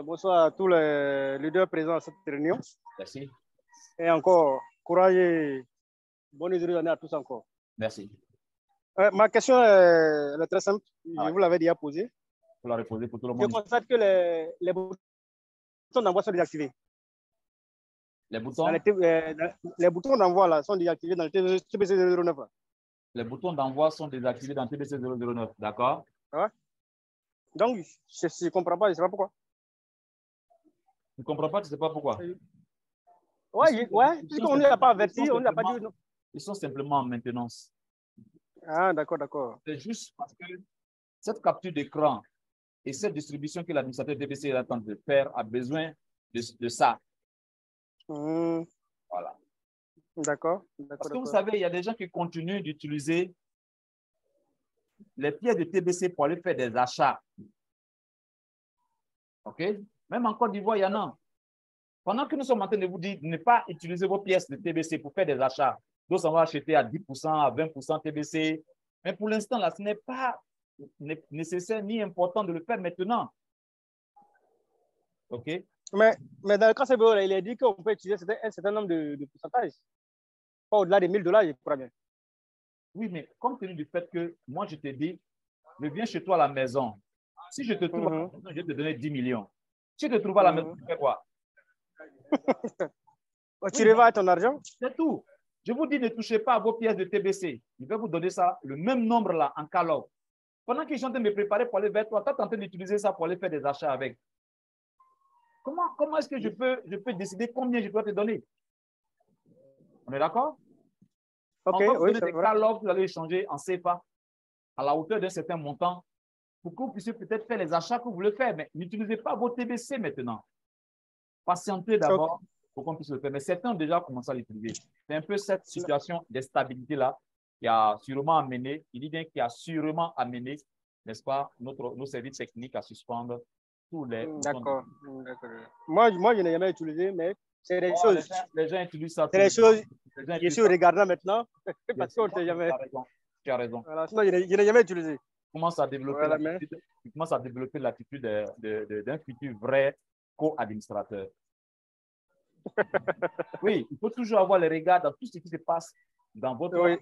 Speaker 3: Bonsoir à tous les leaders présents à cette réunion.
Speaker 1: Merci.
Speaker 3: Et encore, courage et bonne année à tous encore.
Speaker 1: Merci.
Speaker 3: Ma question est très simple. Je vous l'avais déjà posée.
Speaker 1: Vous la reposez pour tout le monde.
Speaker 3: Je constate que les boutons d'envoi sont désactivés.
Speaker 1: Les boutons?
Speaker 3: Les boutons d'envoi là sont désactivés dans le TBC 009.
Speaker 1: Les boutons d'envoi sont désactivés dans le TBC 009, d'accord?
Speaker 3: Ouais. Donc, je ne comprends pas, je ne sais pas pourquoi.
Speaker 1: Tu ne comprends pas, tu ne sais pas pourquoi?
Speaker 3: Ouais, puisqu'on ne l'a pas averti, on ne l'a pas dit. Non.
Speaker 1: Ils sont simplement en maintenance.
Speaker 3: Ah, d'accord, d'accord.
Speaker 1: C'est juste parce que cette capture d'écran et cette distribution que l'administrateur TBC est en train de faire a besoin de ça. Voilà.
Speaker 3: D'accord.
Speaker 1: Parce que vous savez, il y a des gens qui continuent d'utiliser les pièces de TBC pour aller faire des achats. OK? Même en Côte d'Ivoire, il y en a. Pendant que nous sommes en train de vous dire de ne pas utiliser vos pièces de TBC pour faire des achats, d'autres on va acheter à 10%, à 20% TBC. Mais pour l'instant, là, ce n'est pas nécessaire ni important de le faire maintenant. OK?
Speaker 3: Mais dans le cas CBO, il a dit qu'on peut utiliser un certain nombre de pourcentages. Pas au-delà des $1000, je crois bien.
Speaker 1: Oui, mais compte tenu du fait que moi, je te dis, je viens chez toi à la maison. Si je te trouve à la maison, je vais te donner 10 millions. Si je te trouve à la maison, tu fais quoi?
Speaker 3: Tu revends ton argent?
Speaker 1: C'est tout. Je vous dis, ne touchez pas à vos pièces de TBC. Je vais vous donner ça, le même nombre là, en calotte. Pendant qu'ils sont en train de me préparer pour aller vers toi, tu es en train d'utiliser ça pour aller faire des achats avec. Comment est-ce que je peux décider combien je dois te donner? On est d'accord?
Speaker 3: Ok,
Speaker 1: on va vous
Speaker 3: oui,
Speaker 1: donner des calottes, vous allez échanger en CFA à la hauteur d'un certain montant pour que vous puissiez peut-être faire les achats que vous voulez faire. Mais n'utilisez pas vos TBC maintenant. Patientez d'abord pour qu'on puisse le faire. Mais certains ont déjà commencé à l'utiliser. C'est un peu cette situation d'instabilité-là qui a sûrement amené, il dit bien qu'il a sûrement amené, n'est-ce pas, nos services techniques à suspendre tous les...
Speaker 3: D'accord. Moi, je n'ai jamais utilisé, mais c'est des choses.
Speaker 1: Les gens utilisent ça.
Speaker 3: C'est des choses. Je suis regardant maintenant parce qu'on ne sait jamais.
Speaker 1: Tu as raison.
Speaker 3: Voilà, sinon, je n'ai jamais utilisé.
Speaker 1: Tu commences à développer l'attitude d'un futur vrai co-administrateur. Oui, il faut toujours avoir le regard dans tout ce qui se passe dans votre,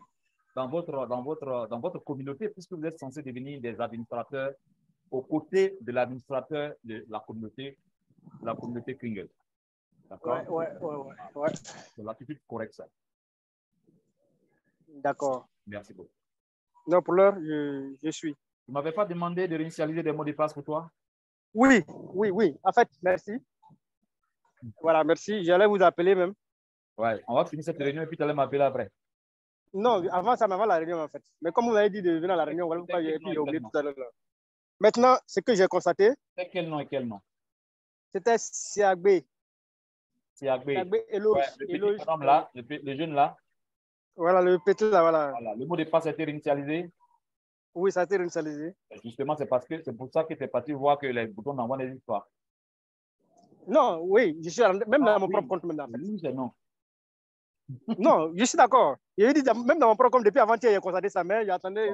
Speaker 1: dans votre communauté, puisque vous êtes censé devenir des administrateurs aux côtés de l'administrateur de la communauté Kringle. D'accord?
Speaker 3: Ouais.
Speaker 1: C'est l'attitude correcte, ça.
Speaker 3: D'accord.
Speaker 1: Merci beaucoup.
Speaker 3: Non, pour l'heure, je suis.
Speaker 1: Tu ne m'avais pas demandé de réinitialiser des mots de passe pour toi?
Speaker 3: Oui. En fait, merci. Voilà, merci. J'allais vous appeler même.
Speaker 1: Ouais, on va finir cette réunion et puis tu allais m'appeler après.
Speaker 3: Non, avant la réunion, en fait. Mais comme vous m'avez dit de venir à la réunion, voilà pourquoi j'ai oublié tout à l'heure. Maintenant, ce que j'ai constaté.
Speaker 1: C'est quel nom et quel nom?
Speaker 3: C'était Siagbe.
Speaker 1: Siagbe.
Speaker 3: Eloge.
Speaker 1: Ouais, le petit homme là, le jeune là.
Speaker 3: Voilà, le petit là, voilà.
Speaker 1: Le mot de passe a été réinitialisé?
Speaker 3: Oui, ça a été réinitialisé.
Speaker 1: Justement, c'est pour ça que tu es parti voir que les boutons d'envoi n'existent pas.
Speaker 3: Non, oui, je suis même dans mon propre compte maintenant. En fait.
Speaker 1: Oui, c'est non.
Speaker 3: Non, je suis d'accord. Il dit même dans mon propre compte, depuis avant-hier, j'ai constaté ça, mais j'attendais.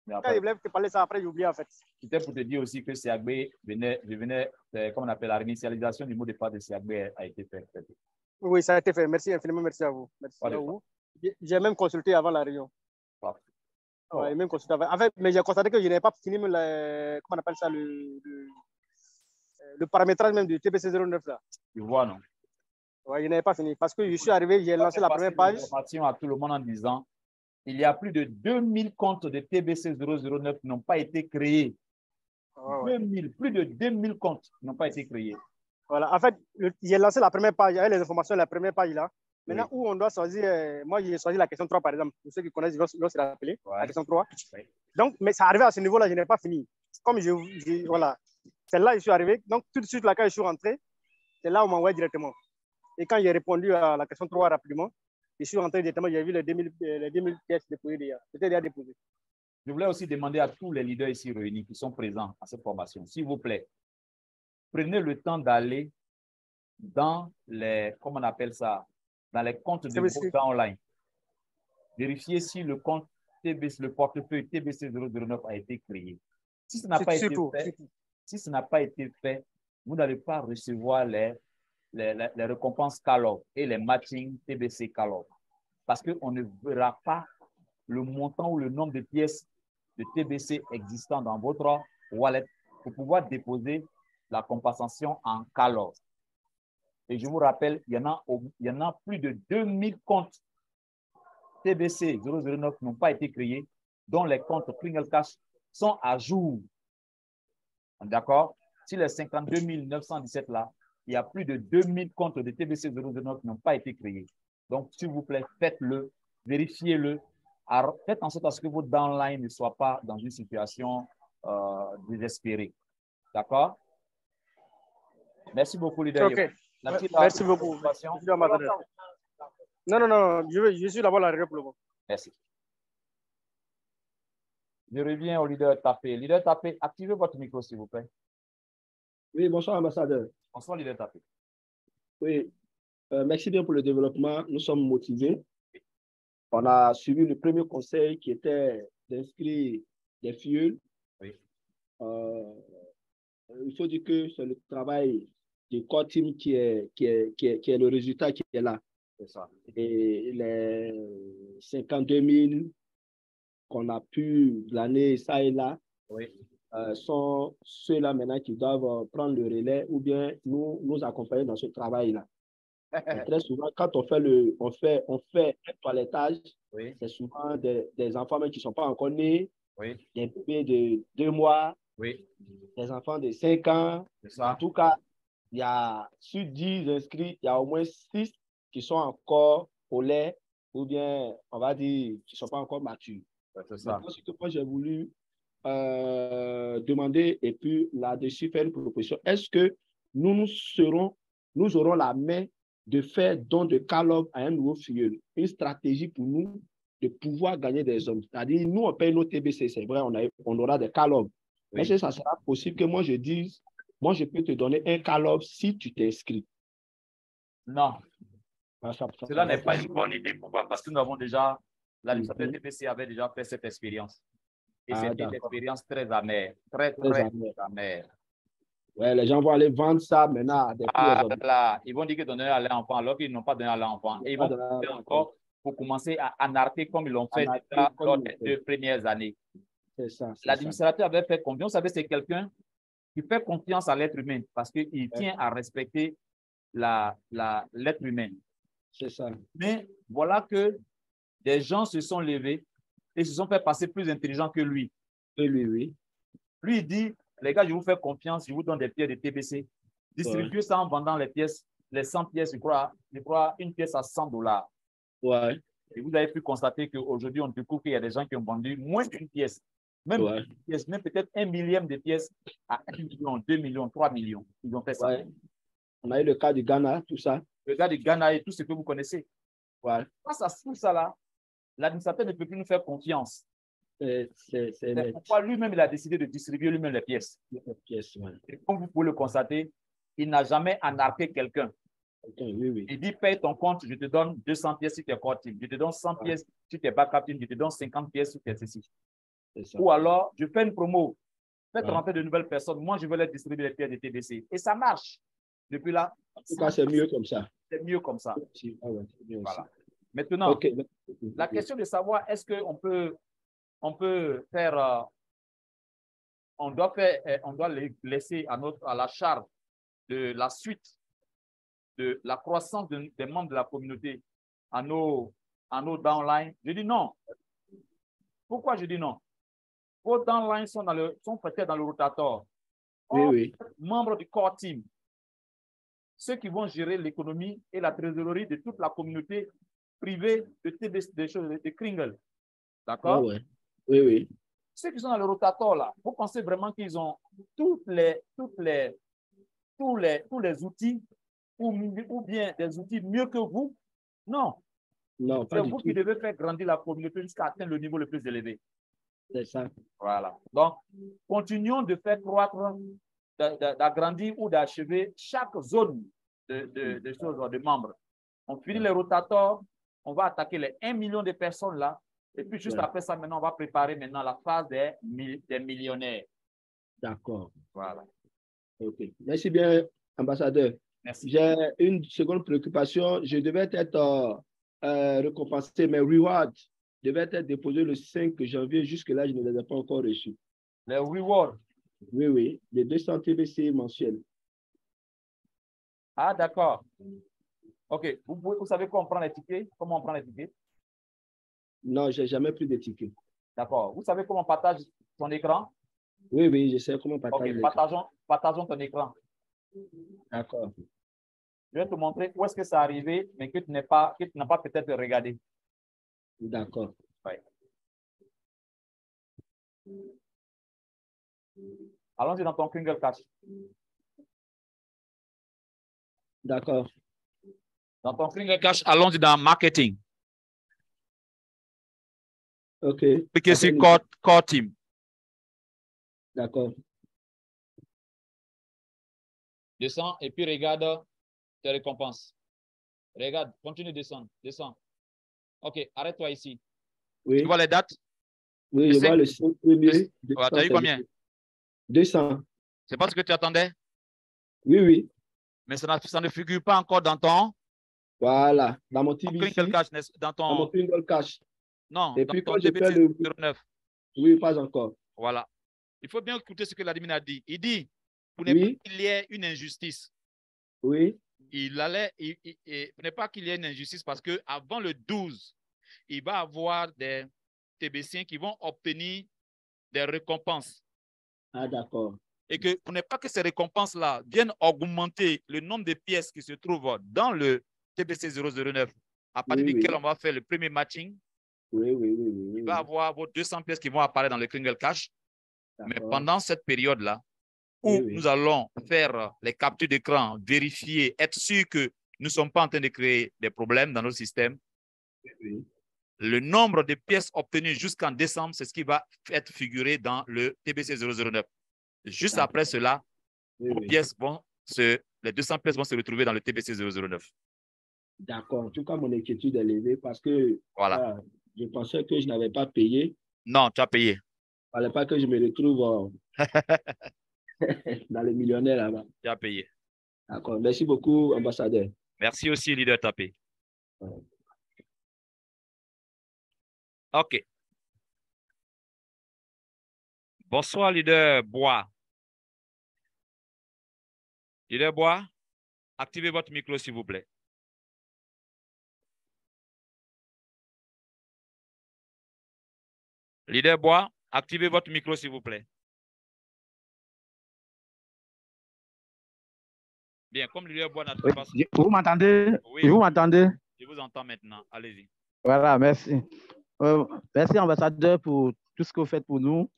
Speaker 3: Quand il voulait te parler ça, après, j'ai oublié en fait.
Speaker 1: C'était pour te dire aussi que Siagbe venait, comme on appelle, la réinitialisation du mot de passe de Siagbe a été faite.
Speaker 3: Oui, ça a été fait. Merci infiniment, merci à vous. Merci à vous. J'ai même consulté avant la réunion. Ouais, même consulté avant. En fait, mais j'ai constaté que je n'avais pas fini comment on appelle ça, le paramétrage même du TBC 09 là.
Speaker 1: Tu vois, non?
Speaker 3: Ouais, je n'avais pas fini parce que je suis arrivé, j'ai lancé la première page.
Speaker 1: Information à tout le monde en disant il y a plus de 2000 comptes de TBC 009 qui n'ont pas été créés. 2000, plus de 2000 comptes n'ont pas été créés. Voilà,
Speaker 3: en fait, j'ai lancé la première page, avec les informations de la première page là. Maintenant, où on doit choisir, moi j'ai choisi la question 3 par exemple, pour ceux qui connaissent, ils vont se rappeler, la question 3. Donc, mais ça arrivait à ce niveau-là, je n'ai pas fini. Comme voilà, c'est là que je suis arrivé. Donc, tout de suite, là, quand je suis rentré, c'est là où on m'envoie directement. Et quand j'ai répondu à la question 3 rapidement, je suis rentré directement, j'ai vu les 2000 pièces déposées déjà. C'était déjà déposé.
Speaker 1: Je voulais aussi demander à tous les leaders ici réunis qui sont présents à cette formation, s'il vous plaît, prenez le temps d'aller dans les, comment on appelle ça, dans les comptes de groupe online. Vérifiez si le compte TBC, le portefeuille TBC 009 a été créé. Si ce n'a pas été fait, vous n'allez pas recevoir les récompenses Calor et les matching TBC Calor. Parce qu'on ne verra pas le montant ou le nombre de pièces de TBC existant dans votre wallet pour pouvoir déposer la compensation en Calor. Et je vous rappelle, il y en a plus de 2000 comptes TBC 009 qui n'ont pas été créés, dont les comptes Kringle Cash sont à jour. D'accord? Si les 52 917 là, il y a plus de 2000 comptes de TBC 009 qui n'ont pas été créés. Donc, s'il vous plaît, faites-le, vérifiez-le. Faites en sorte à ce que votre downline ne soit pas dans une situation désespérée. D'accord? Merci beaucoup, les gars.
Speaker 3: Okay. Merci beaucoup. Non, je suis d'abord la réunion pour le moment.
Speaker 1: Merci. Je reviens au leader Tapé. Leader Tapé, activez votre micro, s'il vous plaît.
Speaker 4: Oui, bonsoir, ambassadeur.
Speaker 1: Bonsoir, leader Tapé.
Speaker 4: Oui, merci bien pour le développement. Nous sommes motivés. On a suivi le premier conseil qui était d'inscrire des fioles.
Speaker 1: Oui.
Speaker 4: Il faut dire que c'est le travail du core team qui est le résultat qui est là.
Speaker 1: C'est ça.
Speaker 4: Et les 52 000 qu'on a pu glaner ça et là,
Speaker 1: oui,
Speaker 4: sont ceux-là maintenant qui doivent prendre le relais ou bien nous accompagner dans ce travail-là. Très souvent, quand on fait un toilettage, oui, c'est souvent des enfants même qui ne sont pas encore nés, oui, des bébés de 2 mois, oui, des enfants de 5 ans. En tout cas, il y a sur 10 inscrits, il y a au moins 6 qui sont encore au lait ou bien, on va dire, qui ne sont pas encore matures. C'est ça. Ce que moi, j'ai voulu demander et puis là-dessus faire une proposition. Est-ce que nous aurons la main de faire don de calob à un nouveau filleul, une stratégie pour nous de pouvoir gagner des hommes. C'est-à-dire, nous, on paye nos TBC, c'est vrai, on aura des calobs. Oui. Est-ce que ça sera possible que moi, je dise, moi, je peux te donner un calob si tu t'inscris?
Speaker 1: Non. Cela n'est pas une bonne idée. Pourquoi? Parce que nous avons déjà, l'administrateur TBC avait déjà fait cette expérience. Et c'était une expérience très amère, très amère.
Speaker 4: Ouais, les gens vont aller vendre ça maintenant à des prix.
Speaker 1: Là, ils vont dire que donner à l'enfant alors qu'ils n'ont pas donné à l'enfant. Et ils vont faire encore pour commencer à anarquer comme ils l'ont fait dans les 2 premières années. L'administrateur avait fait confiance. Vous savez, c'est quelqu'un qui fait confiance à l'être humain parce qu'il tient à respecter l'être humain.
Speaker 4: C'est ça.
Speaker 1: Mais voilà que des gens se sont levés et se sont fait passer plus intelligents que lui.
Speaker 4: Oui.
Speaker 1: Lui, il dit, les gars, je vous fais confiance, je vous donne des pièces de TBC. Distribuez ça en vendant les pièces, les 100 pièces, je crois une pièce à $100.
Speaker 4: Ouais.
Speaker 1: Et vous avez pu constater qu'aujourd'hui, on découvre qu'il y a des gens qui ont vendu moins d'une pièce. Même une pièce, même peut-être 1 millième de pièces à 1 million, 2 millions, 3 millions. Ils ont fait ça.
Speaker 4: Ouais. On a eu le cas du Ghana, tout ça.
Speaker 1: Le cas du Ghana et tout ce que vous connaissez.
Speaker 4: Ouais.
Speaker 1: Face à tout ça là, l'administrateur ne peut plus nous faire confiance. C'est pourquoi lui-même, il a décidé de distribuer lui-même les pièces. Et comme vous pouvez le constater, il n'a jamais anarqué quelqu'un.
Speaker 4: Oui.
Speaker 1: Il dit, paye ton compte, je te donne 200 pièces si tu es core team. Je te donne 100 pièces si tu es backup team. Je te donne 50 pièces si tu es ceci. Ou alors, je fais une promo. Faites rentrer de nouvelles personnes. Moi, je veux les distribuer les pièces de TBC. Et ça marche. Depuis là.
Speaker 4: En tout cas, c'est mieux comme ça.
Speaker 1: C'est mieux comme ça.
Speaker 4: Voilà.
Speaker 1: Maintenant, la question de savoir est-ce qu'on peut faire, on doit laisser à la charge de la suite de la croissance des membres de la communauté à nos downlines. Je dis non. Pourquoi je dis non? Vos downlines sont peut-être dans le rotator.
Speaker 4: Oui.
Speaker 1: Membres du core team, ceux qui vont gérer l'économie et la trésorerie de toute la communauté privée de TBC, de Kringle. D'accord?
Speaker 4: Oui.
Speaker 1: Ceux qui sont dans le rotator, là, vous pensez vraiment qu'ils ont tous les outils ou bien des outils mieux que vous? Non. C'est vous qui devez faire grandir la communauté jusqu'à atteindre le niveau le plus élevé.
Speaker 4: C'est ça.
Speaker 1: Voilà. Donc, continuons de faire croître, d'agrandir ou d'achever chaque zone de membres. On finit les rotators, on va attaquer les 1 million de personnes là. Et puis, juste après ça, maintenant, on va préparer maintenant la phase des millionnaires.
Speaker 4: D'accord.
Speaker 1: Voilà.
Speaker 4: OK. Merci bien, ambassadeur.
Speaker 1: Merci.
Speaker 4: J'ai une seconde préoccupation. Je devais être récompensé. Mes rewards devaient être déposés le 5 janvier. Jusque-là, je ne les ai pas encore reçus.
Speaker 1: Les rewards?
Speaker 4: Oui. Les 200 TBC mensuels.
Speaker 1: Ah, d'accord. OK. Vous savez comment on prend les tickets? Comment on prend les tickets?
Speaker 4: Non, je n'ai jamais pris de tickets.
Speaker 1: D'accord. Vous savez comment on partage ton écran?
Speaker 4: Oui, je sais comment partager.
Speaker 1: OK, partageons ton écran.
Speaker 4: D'accord.
Speaker 1: Je vais te montrer où est-ce que ça arrivé, mais que tu n'as pas peut-être regardé.
Speaker 4: D'accord.
Speaker 1: Ouais. Allons-y dans ton Kringle Cash.
Speaker 4: D'accord.
Speaker 1: Dans ton Kringle Cash, allons-y dans Marketing.
Speaker 4: OK.
Speaker 1: Cliquez sur Core Team.
Speaker 4: D'accord.
Speaker 1: Descends et puis regarde tes récompenses. Regarde, continue de descendre. Descends. OK, arrête-toi ici.
Speaker 4: Oui.
Speaker 1: Tu vois les dates?
Speaker 4: Oui, je vois le 5 premier.
Speaker 1: Tu as eu combien?
Speaker 4: 200.
Speaker 1: C'est pas ce que tu attendais?
Speaker 4: Oui, oui.
Speaker 1: Mais ça ne figure pas encore dans ton...
Speaker 4: Voilà, dans mon TBC,
Speaker 1: Cash, dans ton...
Speaker 4: dans mon Kringle Cash.
Speaker 1: Non,
Speaker 4: et
Speaker 1: dans
Speaker 4: puis
Speaker 1: ton
Speaker 4: quand je fais le...
Speaker 1: 09.
Speaker 4: Oui, pas encore.
Speaker 1: Voilà. Il faut bien écouter ce que l'admin a dit. Il dit, pour ne
Speaker 4: Oui.
Speaker 1: pas qu'il y ait une injustice.
Speaker 4: Oui.
Speaker 1: Pour ne pas qu'il y ait une injustice parce qu'avant le 12, il va y avoir des TBCiens qui vont obtenir des récompenses.
Speaker 4: Ah, d'accord.
Speaker 1: Et que pour ne pas que ces récompenses-là viennent augmenter le nombre de pièces qui se trouvent dans le TBC 009, à partir duquel on va faire le premier matching, il va y avoir vos 200 pièces qui vont apparaître dans le Kringle Cash. Mais pendant cette période-là, où nous allons faire les captures d'écran, vérifier, être sûr que nous ne sommes pas en train de créer des problèmes dans notre système, le nombre de pièces obtenues jusqu'en décembre, c'est ce qui va être figuré dans le TBC 009. Juste après cela, les 200 pièces vont se retrouver dans le TBC 009.
Speaker 4: D'accord. En tout cas, mon inquiétude est levée parce que
Speaker 1: voilà.
Speaker 4: Je pensais que je n'avais pas payé.
Speaker 1: Non, tu as payé.
Speaker 4: Il ne fallait pas que je me retrouve dans les millionnaires là-bas.
Speaker 1: Tu as payé.
Speaker 4: D'accord. Merci beaucoup, ambassadeur.
Speaker 1: Merci aussi, leader Tapé. OK. Bonsoir, leader Bois. Leader Bois, activez votre micro, s'il vous plaît. Leader Bois, activez votre micro, s'il vous plaît. Bien, comme leader Bois n'a pas...
Speaker 3: Vous m'entendez?
Speaker 1: Oui.
Speaker 3: Vous m'entendez?
Speaker 1: Je vous entends maintenant. Allez-y.
Speaker 3: Voilà, merci. Merci, ambassadeur, pour tout ce que vous faites pour nous.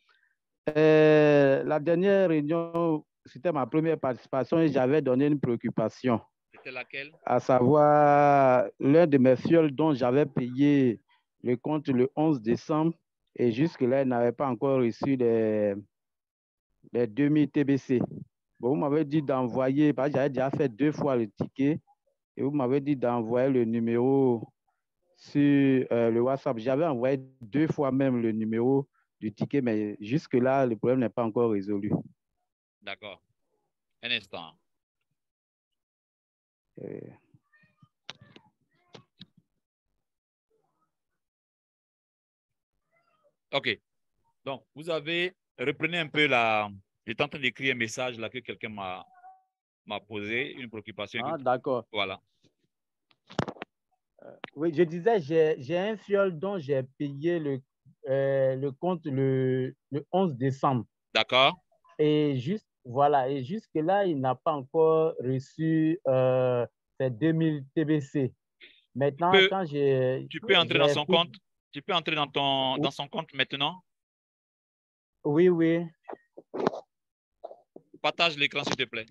Speaker 3: La dernière réunion, c'était ma première participation et j'avais donné une préoccupation.
Speaker 1: C'était laquelle? À
Speaker 3: savoir, l'un de mes fioles dont j'avais payé le compte le 11 décembre et jusque-là, il n'avait pas encore reçu les 2000 TBC. Bon, vous m'avez dit d'envoyer, parce que j'avais déjà fait 2 fois le ticket, et vous m'avez dit d'envoyer le numéro sur le WhatsApp. J'avais envoyé 2 fois même le numéro du ticket, mais jusque-là, le problème n'est pas encore résolu.
Speaker 1: D'accord. Un instant. OK. Donc, vous avez... Reprenez un peu la... J'étais en train d'écrire un message là que quelqu'un m'a posé, une préoccupation.
Speaker 3: Ah, d'accord.
Speaker 1: Voilà.
Speaker 3: Oui, je disais, j'ai un fiole dont j'ai payé le compte le 11 décembre.
Speaker 1: D'accord.
Speaker 3: Et jusque-là, il n'a pas encore reçu ses 2000 TBC. Maintenant,
Speaker 1: tu peux entrer dans son compte. Tu peux entrer dans son compte maintenant.
Speaker 3: Oui, oui.
Speaker 1: Partage l'écran, s'il te plaît.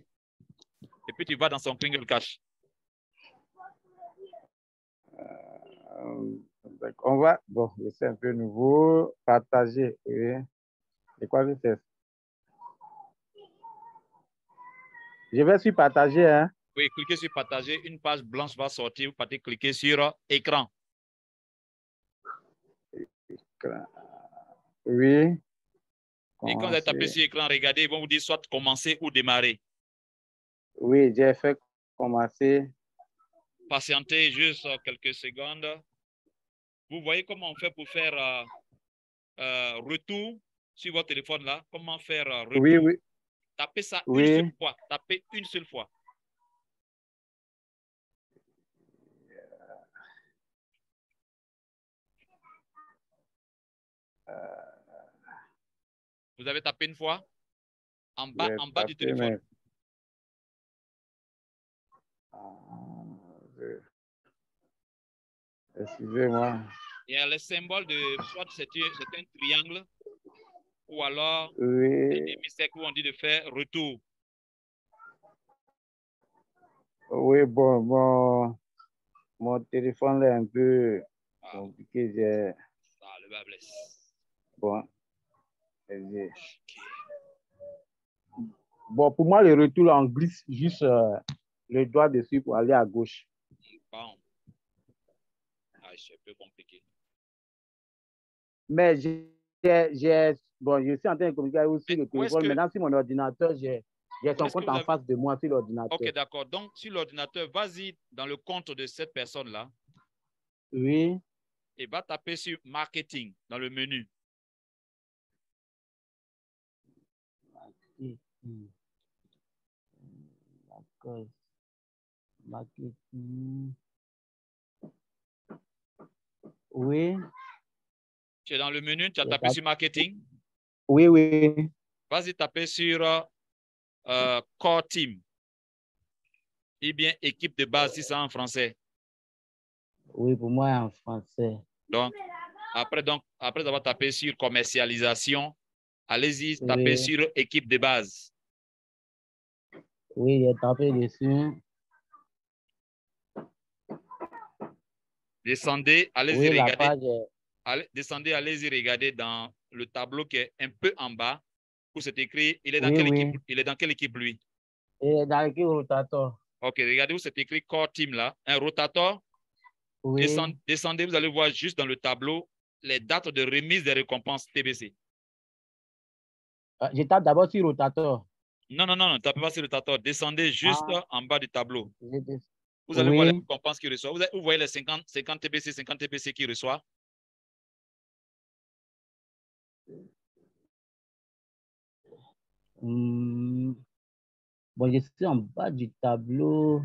Speaker 1: Et puis, tu vas dans son Kringle Cash.
Speaker 3: On va, bon, c'est un peu nouveau. Partager, oui. Et quoi que c'est? Je vais sur partager, hein?
Speaker 1: Oui, cliquez sur partager. Une page blanche va sortir. Vous pouvez cliquer sur écran.
Speaker 3: Oui.
Speaker 1: Et quand vous avez tapé sur écran, regardez, ils vont vous dire soit commencer ou démarrer.
Speaker 3: Oui, j'ai fait commencer.
Speaker 1: Patientez juste quelques secondes. Vous voyez comment on fait pour faire retour sur votre téléphone là? Comment faire retour?
Speaker 3: Oui, oui.
Speaker 1: Tapez ça une seule fois. Tapez une seule fois. Vous avez tapé une fois? En bas du téléphone.
Speaker 3: Excusez-moi.
Speaker 1: Il y a le symbole de, soit c'est un triangle, ou alors des mystères où on dit de faire retour.
Speaker 3: Oui, bon, mon téléphone est un peu compliqué.
Speaker 1: Ah, le bas blesse.
Speaker 3: Bon.
Speaker 1: Okay.
Speaker 5: Bon, pour moi, le retour, on glisse juste le doigt dessus pour aller à gauche.
Speaker 1: Bon. Ah, c'est un peu compliqué.
Speaker 5: Mais bon, je suis en train de communiquer aussi le téléphone. Maintenant, sur mon ordinateur, j'ai son compte en face de moi sur l'ordinateur.
Speaker 1: Ok, d'accord. Donc, sur l'ordinateur, vas-y dans le compte de cette personne-là.
Speaker 5: Oui.
Speaker 1: Et va taper sur marketing dans le menu.
Speaker 5: D'accord. Marketing. Oui.
Speaker 1: Tu es dans le menu, tu as tapé sur marketing.
Speaker 5: Oui, oui.
Speaker 1: Vas-y taper sur Core Team. Et bien équipe de base, si c'est en français.
Speaker 5: Oui, pour moi, en français.
Speaker 1: Donc, après avoir tapé sur commercialisation, allez-y, tapez sur équipe de base.
Speaker 5: Oui, j'ai tapé dessus.
Speaker 1: Descendez, allez-y
Speaker 5: oui,
Speaker 1: regarder. Descendez, allez-y regarder dans le tableau qui est un peu en bas où c'est écrit, il est dans quelle équipe? Il est dans quelle équipe lui?
Speaker 5: Il est dans l'équipe rotator.
Speaker 1: Ok, regardez où c'est écrit Core Team là. Un rotator.
Speaker 5: Oui.
Speaker 1: Descendez, vous allez voir juste dans le tableau les dates de remise des récompenses TBC.
Speaker 5: Je tape d'abord sur rotator.
Speaker 1: Non, ne tapez pas sur le rotator. Descendez juste en bas du tableau. Vous allez voir les récompenses qu'il reçoit. Vous voyez les 50 TBC, 50 TBC qu'il reçoit.
Speaker 5: Bon, je suis en bas du tableau.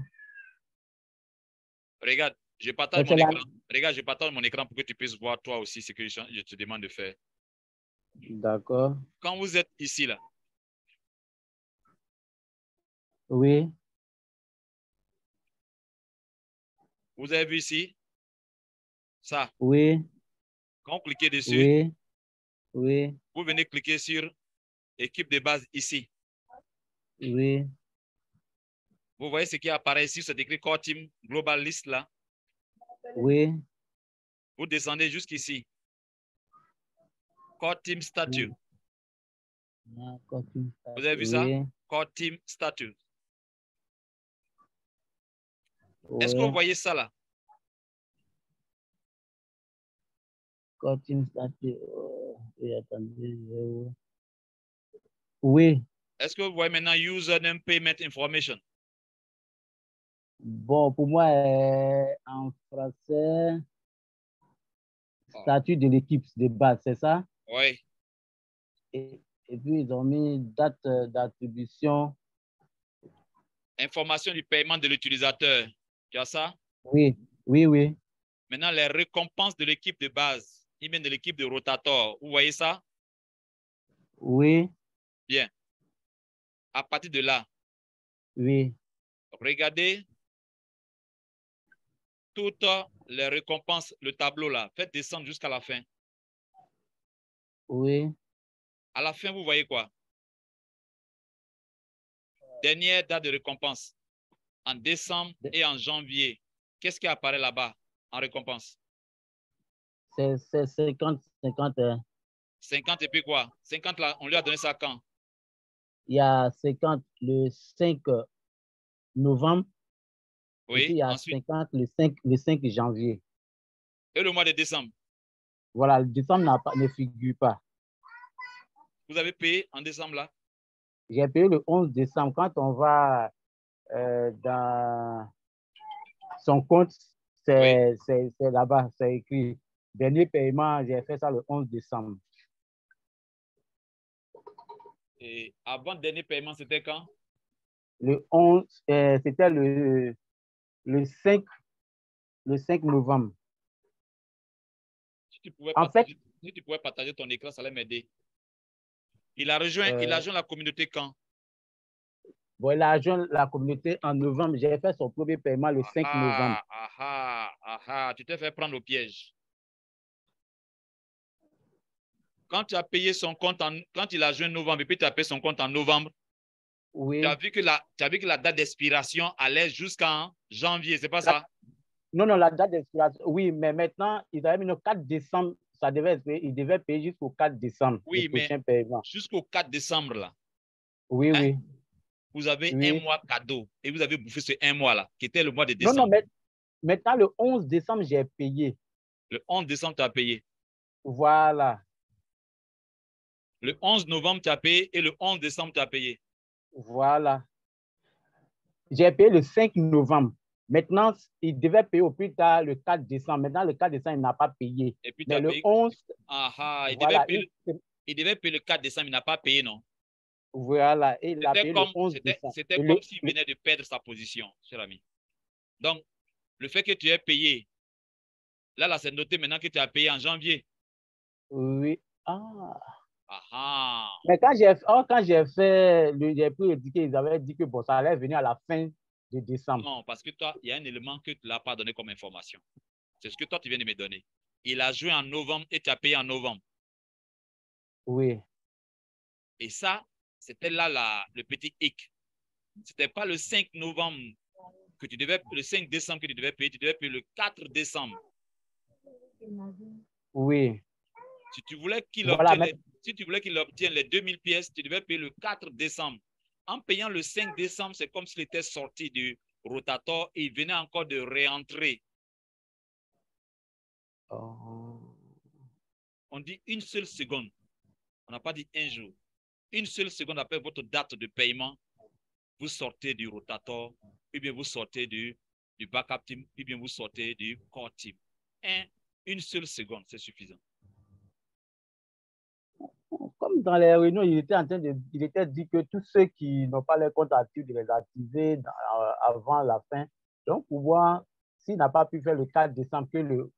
Speaker 1: Regarde, je partage mon écran. Regarde, je partage mon écran pour que tu puisses voir toi aussi ce que je te demande de faire.
Speaker 5: D'accord.
Speaker 1: Quand vous êtes ici, là.
Speaker 5: Oui.
Speaker 1: Vous avez vu ici? Ça.
Speaker 5: Oui.
Speaker 1: Quand vous cliquez dessus,
Speaker 5: oui. Oui.
Speaker 1: Vous venez cliquer sur équipe de base ici.
Speaker 5: Oui.
Speaker 1: Vous voyez ce qui apparaît ici, c'est écrit Core Team Global List là.
Speaker 5: Oui.
Speaker 1: Vous descendez jusqu'ici. Core Team Statut. Vous avez vu ça? Core Team Statut. Oui. Est-ce que vous voyez ça là?
Speaker 5: Core Team Statut. Oui.
Speaker 1: Est-ce que vous voyez maintenant Username Payment Information?
Speaker 5: Bon, pour moi, en français, statut de l'équipe de base, c'est ça?
Speaker 1: Oui.
Speaker 5: Et puis, ils ont mis date d'attribution.
Speaker 1: Information du paiement de l'utilisateur. Tu as ça?
Speaker 5: Oui, oui, oui.
Speaker 1: Maintenant, les récompenses de l'équipe de base, et bien de l'équipe de rotator. Vous voyez ça?
Speaker 5: Oui.
Speaker 1: Bien. À partir de là,
Speaker 5: oui.
Speaker 1: Regardez toutes les récompenses, le tableau là. Faites descendre jusqu'à la fin.
Speaker 5: Oui.
Speaker 1: À la fin, vous voyez quoi? Dernière date de récompense. En décembre et en janvier. Qu'est-ce qui apparaît là-bas en récompense?
Speaker 5: C'est 50, 50.
Speaker 1: 50 et puis quoi? 50 là, on lui a donné ça quand?
Speaker 5: Il y a 50 le 5 novembre.
Speaker 1: Oui.
Speaker 5: Et puis il y a ensuite 50 le 5 janvier.
Speaker 1: Et le mois de décembre?
Speaker 5: Voilà, le décembre ne figure pas.
Speaker 1: Vous avez payé en décembre là?
Speaker 5: J'ai payé le 11 décembre. Quand on va dans son compte, c'est là-bas, c'est écrit. Dernier paiement, j'ai fait ça le 11 décembre.
Speaker 1: Et avant le dernier paiement, c'était quand?
Speaker 5: Le 11, c'était le 5 novembre.
Speaker 1: Si tu pouvais partager ton écran, ça allait m'aider. Il a rejoint la communauté quand?
Speaker 5: Bon, il a rejoint la communauté en novembre. J'ai fait son premier paiement le 5 novembre.
Speaker 1: Tu t'es fait prendre au piège. Quand tu as payé son compte, quand il a rejoint novembre et puis tu as payé son compte en novembre,
Speaker 5: oui.
Speaker 1: Tu as vu que la date d'expiration allait jusqu'en janvier, c'est pas ça?
Speaker 5: Non, la date d'expiration, oui, mais maintenant, ils avaient mis le 4 décembre, il devait payer jusqu'au 4 décembre,
Speaker 1: oui,
Speaker 5: le prochain paiement.
Speaker 1: Jusqu'au 4 décembre, là.
Speaker 5: Oui,
Speaker 1: hein?
Speaker 5: oui.
Speaker 6: vous avez
Speaker 5: Oui.
Speaker 6: un mois cadeau et vous avez bouffé ce un mois-là, qui était le mois de
Speaker 5: Non,
Speaker 6: décembre.
Speaker 5: non, mais maintenant, le 11 décembre, j'ai payé.
Speaker 6: Le 11 décembre, tu as payé.
Speaker 5: Voilà.
Speaker 6: Le 11 novembre, tu as payé et le 11 décembre, tu as payé.
Speaker 5: Voilà. J'ai payé le 5 novembre. Maintenant, il devait payer au plus tard le 4 décembre. Maintenant, le 4 décembre, il n'a pas payé.
Speaker 6: Et puis, tu
Speaker 5: Mais
Speaker 6: as
Speaker 5: le
Speaker 6: payé.
Speaker 5: 11,
Speaker 6: Ah, il,
Speaker 5: voilà,
Speaker 6: devait payer le 4 décembre, il n'a pas payé, non?
Speaker 5: Voilà, et il a payé le 11 décembre.
Speaker 6: C'était comme s'il venait de perdre sa position, cher ami. Donc, le fait que tu aies payé, là, c'est noté maintenant que tu as payé en janvier.
Speaker 5: Oui.
Speaker 6: Mais
Speaker 5: quand j'ai fait, j'ai pris le ticket, ils avaient dit que bon, ça allait venir à la fin de décembre.
Speaker 6: Non, parce que toi, il y a un élément que tu ne l'as pas donné comme information. C'est ce que toi, tu viens de me donner. Il a joué en novembre et tu as payé en novembre.
Speaker 5: Oui.
Speaker 6: Et ça, c'était là le petit hic. Ce n'était pas le 5 novembre que tu devais, le 5 décembre que tu devais payer le 4 décembre.
Speaker 5: Oui.
Speaker 6: Si tu voulais qu'il obtienne les 2000 pièces, tu devais payer le 4 décembre. En payant le 5 décembre, c'est comme s'il était sorti du rotator et il venait encore de réentrer.
Speaker 5: Oh.
Speaker 6: On dit une seule seconde. On n'a pas dit un jour. Une seule seconde après votre date de paiement, vous sortez du rotator, ou bien vous sortez du backup team, ou bien vous sortez du core team. Une seule seconde, c'est suffisant.
Speaker 5: Comme dans les réunions, il était dit que tous ceux qui n'ont pas les comptes actifs, de les activer avant la fin. Donc, pour voir s'il n'a pas pu faire le 4 décembre, que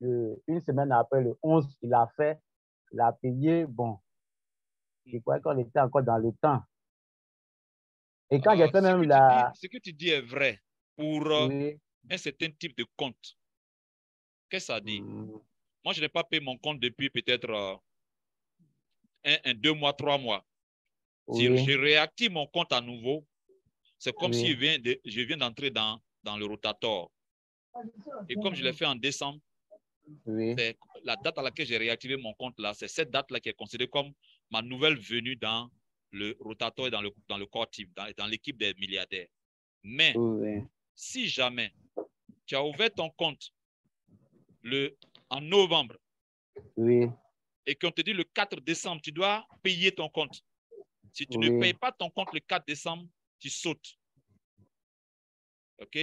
Speaker 5: une semaine après, le 11, il a fait, il a payé, bon, je crois qu'on était encore dans le temps. Et quand j'ai fait même
Speaker 6: ce que tu dis est vrai pour
Speaker 5: oui.
Speaker 6: un certain type de compte. Qu'est-ce que ça dit? Moi, je n'ai pas payé mon compte depuis peut-être 2 mois, 3 mois.
Speaker 5: Oui.
Speaker 6: Si je réactive mon compte à nouveau, c'est comme si je viens d'entrer dans le rotator. Et comme je l'ai fait en décembre, la date à laquelle j'ai réactivé mon compte là, c'est cette date-là qui est considérée comme ma nouvelle venue dans le rotator et dans le core team, dans l'équipe des milliardaires. Mais si jamais tu as ouvert ton compte en novembre et qu'on te dit le 4 décembre, tu dois payer ton compte. Si tu ne payes pas ton compte le 4 décembre, tu sautes. OK?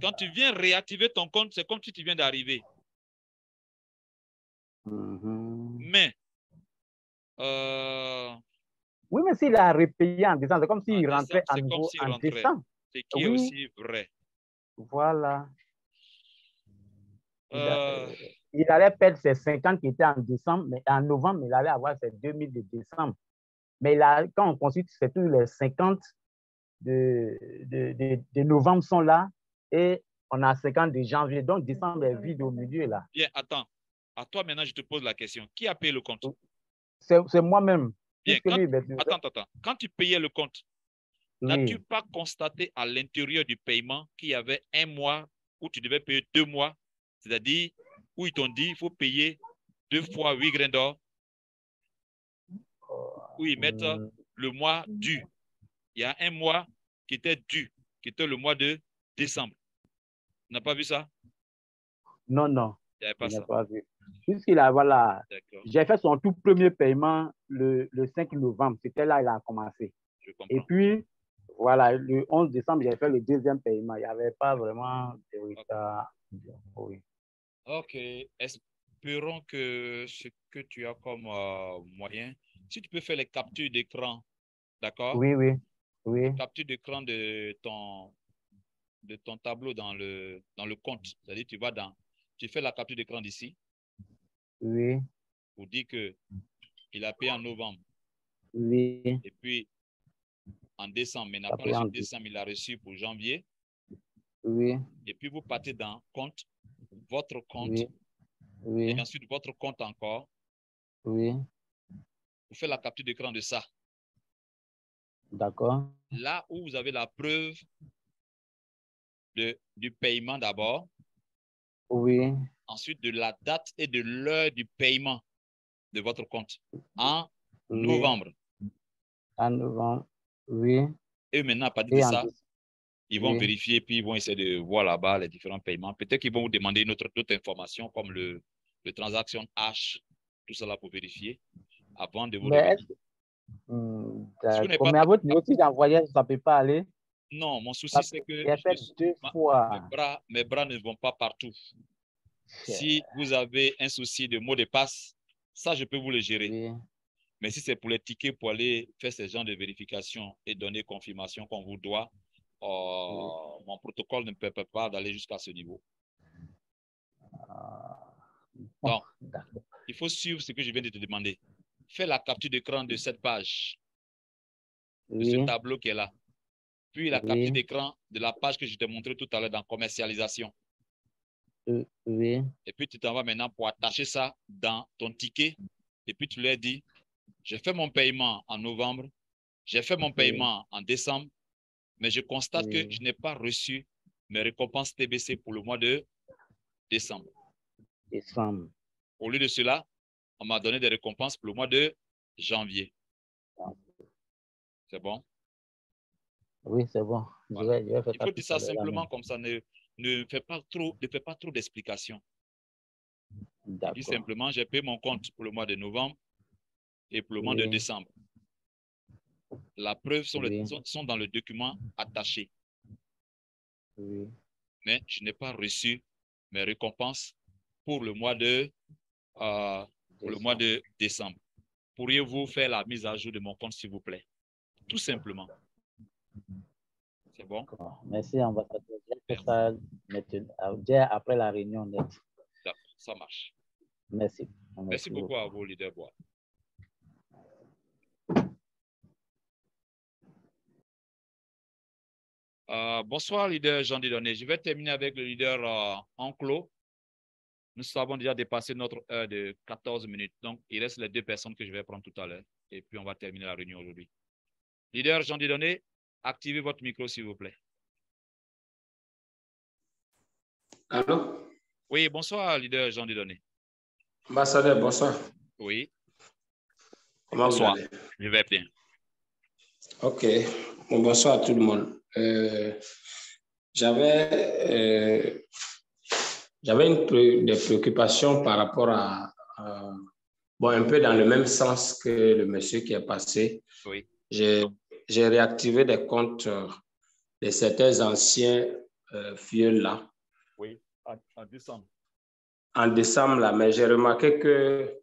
Speaker 6: Quand tu viens réactiver ton compte, c'est comme si tu viens d'arriver. Mais
Speaker 5: oui, mais s'il a repayé en décembre, c'est comme s'il rentrait à nouveau en décembre.
Speaker 6: C'est qui est aussi vrai.
Speaker 5: Voilà. Il allait perdre ses 50 qui étaient en décembre, mais en novembre, il allait avoir ses 2000 de décembre. Mais là, quand on consulte, c'est tous les 50 de novembre sont là et on a 50 de janvier. Donc, décembre est vide au milieu là.
Speaker 6: Bien, attends. À toi, maintenant, je te pose la question. Qui a payé le compte?
Speaker 5: C'est moi-même.
Speaker 6: Bien, attends. Quand tu payais le compte, n'as-tu pas constaté à l'intérieur du paiement qu'il y avait un mois où tu devais payer 2 mois? C'est-à-dire où ils t'ont dit qu'il faut payer 2 fois 8 grains d'or, où ils mettent le mois dû. Il y a un mois qui était dû, qui était le mois de décembre. Tu n'as pas vu ça?
Speaker 5: Non, non.
Speaker 6: Il n'y avait pas ça.
Speaker 5: Pas vu. Puisqu'il a, voilà, j'ai fait son tout premier paiement le 5 novembre. C'était là qu'il a commencé.
Speaker 6: Je comprends.
Speaker 5: Et puis, voilà, le 11 décembre, j'ai fait le deuxième paiement. Il n'y avait pas vraiment de retard. Oui.
Speaker 6: OK. Espérons que ce que tu as comme moyen, si tu peux faire les captures d'écran, d'accord?
Speaker 5: Oui.
Speaker 6: Capture d'écran de ton tableau dans le compte. C'est-à-dire, tu fais la capture d'écran d'ici.
Speaker 5: Oui.
Speaker 6: Pour dire qu'il a payé en novembre.
Speaker 5: Oui.
Speaker 6: Et puis, en décembre, mais il n'a pas reçu décembre, il a reçu pour janvier.
Speaker 5: Oui.
Speaker 6: Et puis, vous partez dans compte, votre compte.
Speaker 5: Oui.
Speaker 6: Et ensuite, votre compte encore.
Speaker 5: Oui.
Speaker 6: Vous faites la capture d'écran de ça.
Speaker 5: D'accord.
Speaker 6: Là où vous avez la preuve du paiement d'abord.
Speaker 5: Oui.
Speaker 6: Ensuite, de la date et de l'heure du paiement de votre compte en novembre.
Speaker 5: En novembre, oui.
Speaker 6: Et maintenant, à partir de
Speaker 5: Et en
Speaker 6: ça,
Speaker 5: plus,
Speaker 6: ils vont
Speaker 5: oui.
Speaker 6: vérifier, puis ils vont essayer de voir là-bas les différents paiements. Peut-être qu'ils vont vous demander d'autres informations comme le transaction hash, tout cela pour vérifier avant de vous
Speaker 5: Mais
Speaker 6: revenir.
Speaker 5: est-ce
Speaker 6: Si vous n'avez
Speaker 5: d'accord.
Speaker 6: pas
Speaker 5: Mais à
Speaker 6: fait,
Speaker 5: votre niveau, si j'envoyais, ça ne peut pas aller.
Speaker 6: non, mon souci,
Speaker 5: Parce
Speaker 6: c'est
Speaker 5: que
Speaker 6: que
Speaker 5: j'ai fait 2 fois.
Speaker 6: mes bras ne vont pas partout. Si vous avez un souci de mot de passe, ça, je peux vous le gérer.
Speaker 5: Oui.
Speaker 6: Mais si c'est pour les tickets, pour aller faire ce genre de vérification et donner confirmation qu'on vous doit, mon protocole ne peut pas d'aller jusqu'à ce niveau. Donc, il faut suivre ce que je viens de te demander. Fais la capture d'écran de cette page, de ce tableau qui est là. Puis la capture d'écran de la page que je t'ai montré tout à l'heure dans commercialisation.
Speaker 5: Oui.
Speaker 6: Et puis tu t'en vas maintenant pour attacher ça dans ton ticket. Et puis tu leur dis, j'ai fait mon paiement en novembre, j'ai fait mon paiement en décembre, mais je constate que je n'ai pas reçu mes récompenses TBC pour le mois de décembre. Au lieu de cela, on m'a donné des récompenses pour le mois de janvier. C'est bon?
Speaker 5: Oui, c'est bon.
Speaker 6: Voilà.
Speaker 5: Je vais faire
Speaker 6: Il faut dire ça simplement comme ça. Ne fais pas trop d'explications. Dis simplement, j'ai payé mon compte pour le mois de novembre et pour le mois de décembre. La preuve sont dans le document attaché. Mais je n'ai pas reçu mes récompenses pour le mois de décembre. Pourriez-vous faire la mise à jour de mon compte, s'il vous plaît? Tout simplement. C'est bon?
Speaker 5: Merci, ambassadeur. Je fais ça maintenant, après la réunion.
Speaker 6: D'accord, ça marche.
Speaker 5: Merci.
Speaker 6: Merci beaucoup à vous, leader Bois. Bonsoir, leader Jean Didonné. Je vais terminer avec le leader Enclos. Nous avons déjà dépassé notre heure de 14 minutes. Donc, il reste les 2 personnes que je vais prendre tout à l'heure. Et puis, on va terminer la réunion aujourd'hui. Leader Jean Didonné, activez votre micro, s'il vous plaît.
Speaker 7: Allô?
Speaker 6: Oui, bonsoir, leader Jean Didonné.
Speaker 7: Ambassadeur, bonsoir.
Speaker 6: Oui.
Speaker 7: Comment
Speaker 6: bonsoir.
Speaker 7: Vous allez?
Speaker 6: Je vais bien.
Speaker 7: OK. Bon, bonsoir à tout le monde. J'avais des préoccupations par rapport à un peu dans le même sens que le monsieur qui est passé.
Speaker 6: Oui.
Speaker 7: J'ai réactivé des comptes de certains anciens fioles là.
Speaker 6: Oui, en décembre.
Speaker 7: En décembre, là, mais j'ai remarqué que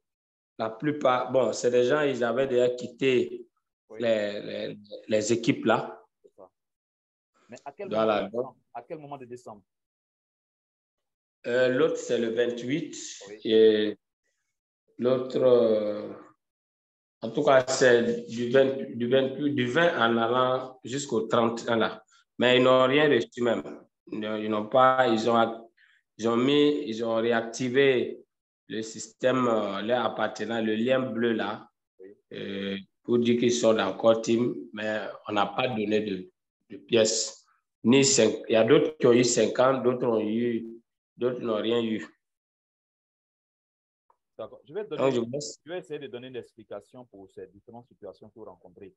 Speaker 7: la plupart, bon, c'est des gens, ils avaient déjà quitté les équipes là.
Speaker 6: Mais à quel,
Speaker 7: voilà.
Speaker 6: À quel moment de décembre?
Speaker 7: L'autre, c'est le 28.
Speaker 6: Oui.
Speaker 7: Et l'autre, en tout cas, c'est du 20 en allant jusqu'au 30 là. Mais ils n'ont rien reçu même. Ils n'ont pas, ils ont réactivé le système leur appartenant, le lien bleu là, pour dire qu'ils sont dans Core Team, mais on n'a pas donné de pièces. Il y a d'autres qui ont eu 50, d'autres n'ont rien eu.
Speaker 6: D'accord. Je vais essayer de donner une explication pour ces différentes situations que vous rencontrez.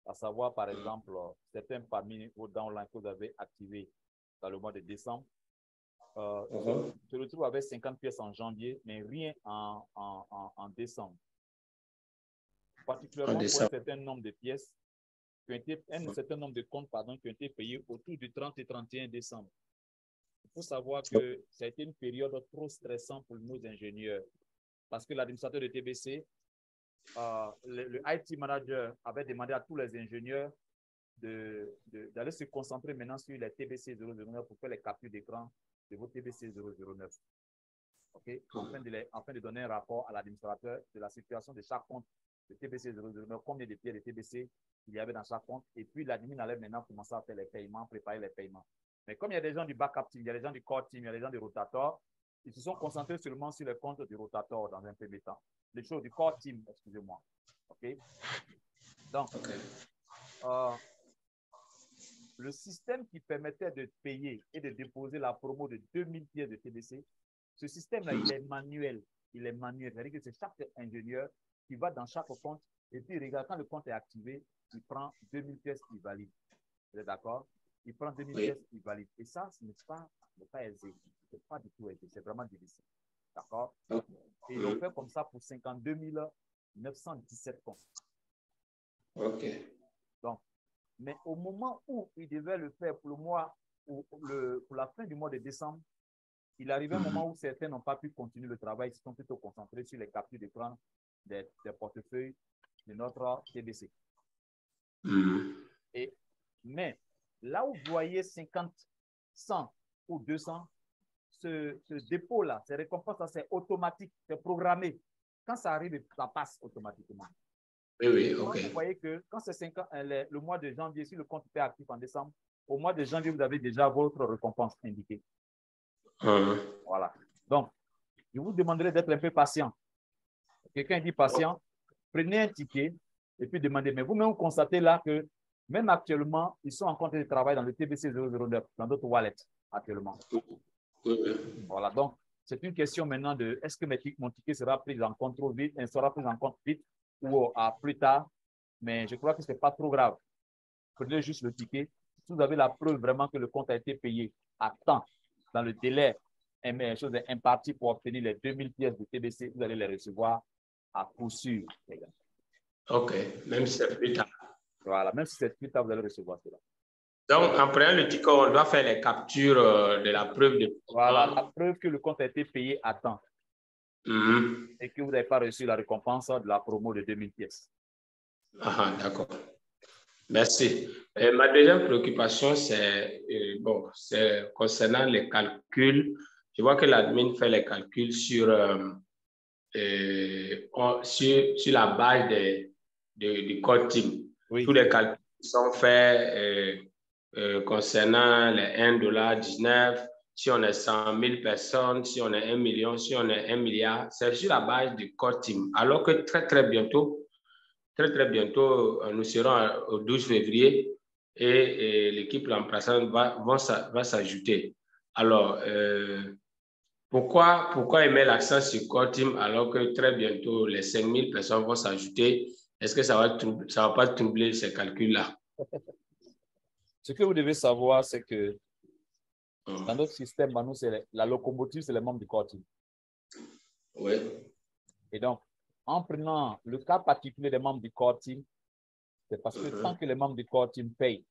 Speaker 6: À savoir, par exemple, certains parmi vos downlines que vous avez activés dans le mois de décembre se retrouvent avec 50 pièces en janvier, mais rien en décembre. Particulièrement pour un certain nombre de pièces, un certain nombre de comptes qui ont été payés autour du 30 et 31 décembre. Il faut savoir que ça a été une période trop stressante pour nos ingénieurs parce que l'administrateur de TBC, le IT manager avait demandé à tous les ingénieurs d'aller se concentrer maintenant sur les TBC 009 pour faire les captures d'écran de vos TBC 009. Okay? Afin de donner un rapport à l'administrateur de la situation de chaque compte de TBC 009, combien de pièces de TBC il y avait dans chaque compte, et puis l'admin allait maintenant commencer à faire les paiements, préparer les paiements. Mais comme il y a des gens du backup team, il y a des gens du core team, il y a des gens du rotator, ils se sont concentrés seulement sur les comptes du rotator dans un premier temps. Les choses du core team, excusez-moi. OK? Donc, le système qui permettait de payer et de déposer la promo de 2000 pièces de TBC, ce système-là, il est manuel. Il est manuel. C'est-à-dire que c'est chaque ingénieur qui va dans chaque compte et puis regarde, quand le compte est activé, il prend 2000 pièces, il valide.
Speaker 1: Vous êtes d'accord? Il prend 2000 pièces, il valide. Et ça, ce n'est pas aisé. Ce n'est pas du tout aisé. C'est vraiment difficile. D'accord? Et ils l'ont fait comme ça pour 52 917 comptes.
Speaker 7: OK.
Speaker 1: Donc, mais au moment où il devait le faire pour le mois, pour la fin du mois de décembre, il arrivait un moment où certains n'ont pas pu continuer le travail, ils se sont plutôt concentrés sur les captures d'écran des portefeuilles de notre TBC. Mais là où vous voyez 50, 100 ou 200, ce dépôt-là, ces récompenses-là, c'est automatique, c'est programmé. Quand ça arrive, ça passe automatiquement.
Speaker 7: Oui, OK.
Speaker 1: Vous voyez que quand c'est le mois de janvier, si le compte est actif en décembre, au mois de janvier, vous avez déjà votre récompense indiquée. Voilà. Donc, je vous demanderai d'être un peu patient. Quelqu'un dit patient, prenez un ticket et puis demandez. Mais vous-même, vous constatez là que même actuellement, ils sont en train de travailler dans le TBC 009, dans d'autres wallets actuellement. Voilà. Donc, c'est une question maintenant de est-ce que mon ticket sera pris en compte trop vite, sera pris en compte vite ou à plus tard. Mais je crois que ce n'est pas trop grave. Prenez juste le ticket. Si vous avez la preuve vraiment que le compte a été payé à temps, dans le délai imparti pour obtenir les 2000 pièces de TBC, vous allez les recevoir à coup sûr.
Speaker 7: OK, même si c'est plus tard.
Speaker 1: Voilà, même si c'est plus tard, vous allez recevoir cela.
Speaker 7: Donc, en prenant le ticket, on doit faire les captures de la preuve de...
Speaker 1: Voilà, la preuve que le compte a été payé à temps et que vous n'avez pas reçu la récompense de la promo de 2000 pièces.
Speaker 7: Ah, d'accord. Merci. Ma deuxième préoccupation, c'est concernant les calculs. Je vois que l'admin fait les calculs sur la base du code team. Oui. Tous les calculs sont faits concernant les $1,19, si on est 100 000 personnes, si on est 1 million, si on est 1 milliard. C'est sur la base du code team. Alors que très bientôt, nous serons au 12 février et l'équipe remplaçante va s'ajouter. Alors, pourquoi il met l'accent sur Core Team alors que très bientôt, les 5000 personnes vont s'ajouter? Est-ce que ça va pas troubler ces calculs-là?
Speaker 1: Ce que vous devez savoir, c'est que dans notre système, nous, la locomotive, c'est les membres du Core Team.
Speaker 7: Oui.
Speaker 1: Et donc, en prenant le cas particulier des membres du Core Team, c'est parce que tant que les membres du Core Team payent,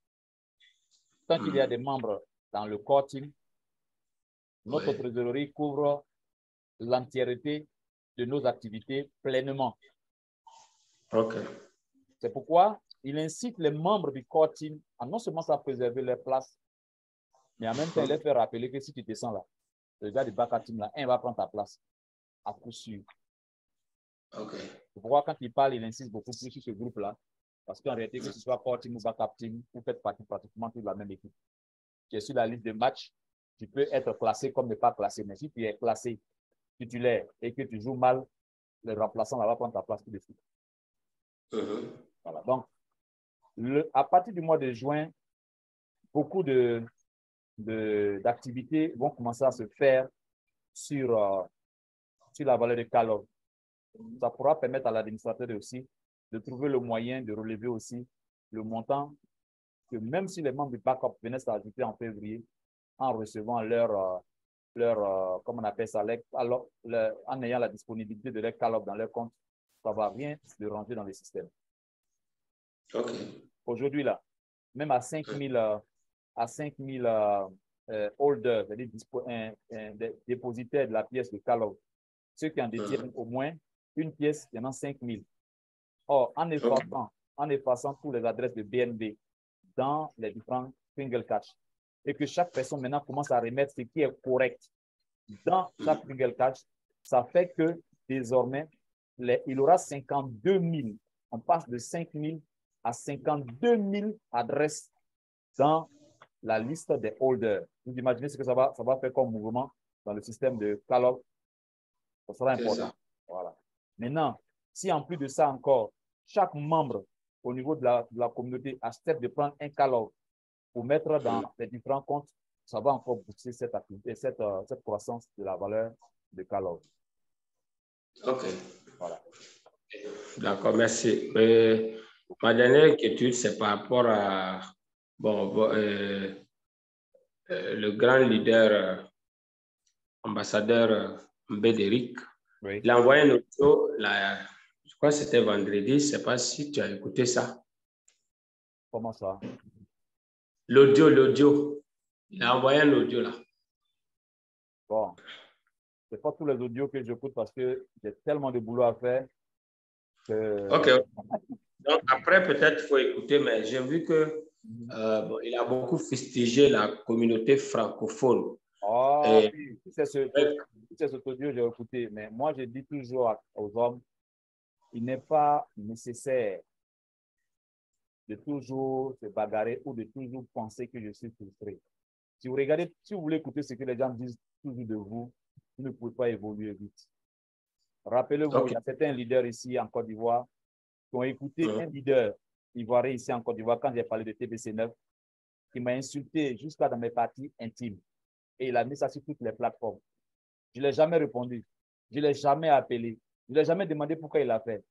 Speaker 1: tant qu'il y a des membres dans le Core Team, notre trésorerie couvre l'entièreté de nos activités pleinement.
Speaker 7: OK.
Speaker 1: C'est pourquoi il incite les membres du Core Team à non seulement à préserver leur place, mais en même temps, il les fait rappeler que si tu descends là, le gars du Backup Team là, va prendre ta place, à coup sûr.
Speaker 7: Okay.
Speaker 1: C'est pourquoi quand il parle, il insiste beaucoup plus sur ce groupe-là, parce qu'en réalité, que ce soit Core Team ou Backup Team, vous faites partie pratiquement toute la même équipe. Tu es sur la liste de match, tu peux être classé comme ne pas classé, mais si tu es classé titulaire et que tu joues mal, le remplaçant va prendre ta place tout de suite. Voilà. Donc, à partir du mois de juin, beaucoup d'activités vont commencer à se faire sur la valeur de Calov. Ça pourra permettre à l'administrateur aussi de trouver le moyen de relever aussi le montant que même si les membres du backup venaient s'ajouter en février en recevant comment on appelle ça, en ayant la disponibilité de leur Calov dans leur compte, ça ne va rien se ranger dans le système.
Speaker 7: Okay.
Speaker 1: Aujourd'hui, là, même à 5000 holders, c'est-à-dire dépositaires de la pièce de Calov, ceux qui en détiennent au moins une pièce, il y en a 5000. Or, en effaçant toutes les adresses de BNB dans les différents single cash, et que chaque personne maintenant commence à remettre ce qui est correct dans chaque single cash, ça fait que désormais, il aura 52 000. On passe de 5 000 à 52 000 adresses dans la liste des holders. Vous imaginez ce que ça va faire comme mouvement dans le système de Calov? Ça sera important. Voilà. Maintenant, si en plus de ça encore, chaque membre au niveau de la communauté accepte de prendre un Calov pour mettre dans les différents comptes, ça va encore booster cette activité, cette croissance de la valeur de Calov.
Speaker 7: OK.
Speaker 1: Voilà.
Speaker 7: D'accord, merci. Ma dernière inquiétude, c'est par rapport à le grand leader, ambassadeur Mbédéric,
Speaker 1: Oui.
Speaker 7: il a envoyé un audio, je crois que c'était vendredi, je ne sais pas si tu as écouté ça.
Speaker 1: Comment ça?
Speaker 7: L'audio. Il a envoyé un audio là.
Speaker 1: Bon, ce n'est pas tous les audios que j'écoute parce que j'ai tellement de boulot à faire que...
Speaker 7: Ok. Donc après, peut-être il faut écouter, mais j'ai vu que il a beaucoup fustigé la communauté francophone.
Speaker 1: Oh, oui, c'est cet audio que j'ai écouté. Mais moi, je dis toujours aux hommes, il n'est pas nécessaire de toujours se bagarrer ou de toujours penser que je suis frustré. Si vous regardez, si vous voulez écouter ce que les gens disent toujours de vous, vous ne pouvez pas évoluer vite. Rappelez-vous, il y a certains leaders ici en Côte d'Ivoire qui ont écouté un leader ivoirien ici en Côte d'Ivoire quand j'ai parlé de TBC9, qui m'a insulté jusqu'à dans mes parties intimes. Et il a mis ça sur toutes les plateformes. Je ne l'ai jamais répondu. Je ne l'ai jamais appelé. Je ne l'ai jamais demandé pourquoi il l'a fait.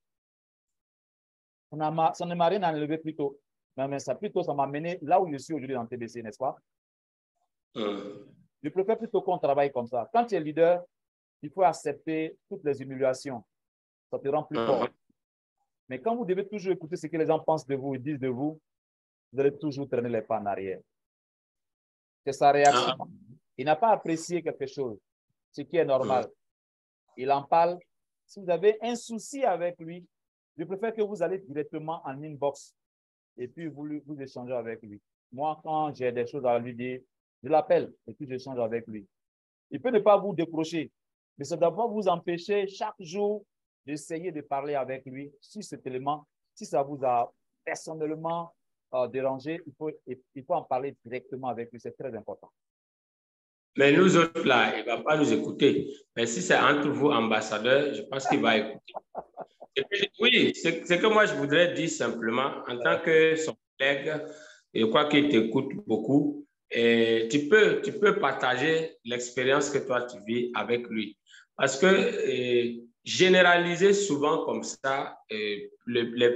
Speaker 1: Ça ne m'a rien enlevé plutôt. Mais ça m'a mené là où je suis aujourd'hui dans TBC, n'est-ce pas? Je préfère plutôt qu'on travaille comme ça. Quand tu es leader, il faut accepter toutes les humiliations. Ça te rend plus fort. Mais quand vous devez toujours écouter ce que les gens pensent de vous et disent de vous, vous allez toujours traîner les pas en arrière. C'est sa réaction. Il n'a pas apprécié quelque chose, ce qui est normal. Il en parle. Si vous avez un souci avec lui, je préfère que vous allez directement en inbox et puis vous échangez avec lui. Moi, quand j'ai des choses à lui dire, je l'appelle et puis j'échange avec lui. Il peut ne pas vous décrocher, mais ça ne doit pas vous empêcher chaque jour d'essayer de parler avec lui sur cet élément. Si ça vous a personnellement dérangé, il faut en parler directement avec lui. C'est très important.
Speaker 7: Mais nous autres, là, il ne va pas nous écouter. Mais si c'est entre vous, ambassadeurs, je pense qu'il va écouter. Oui, c'est que moi, je voudrais dire simplement, en tant que son collègue, je crois qu'il t'écoute beaucoup, et tu peux partager l'expérience que toi, tu vis avec lui. Parce que généraliser souvent comme ça, les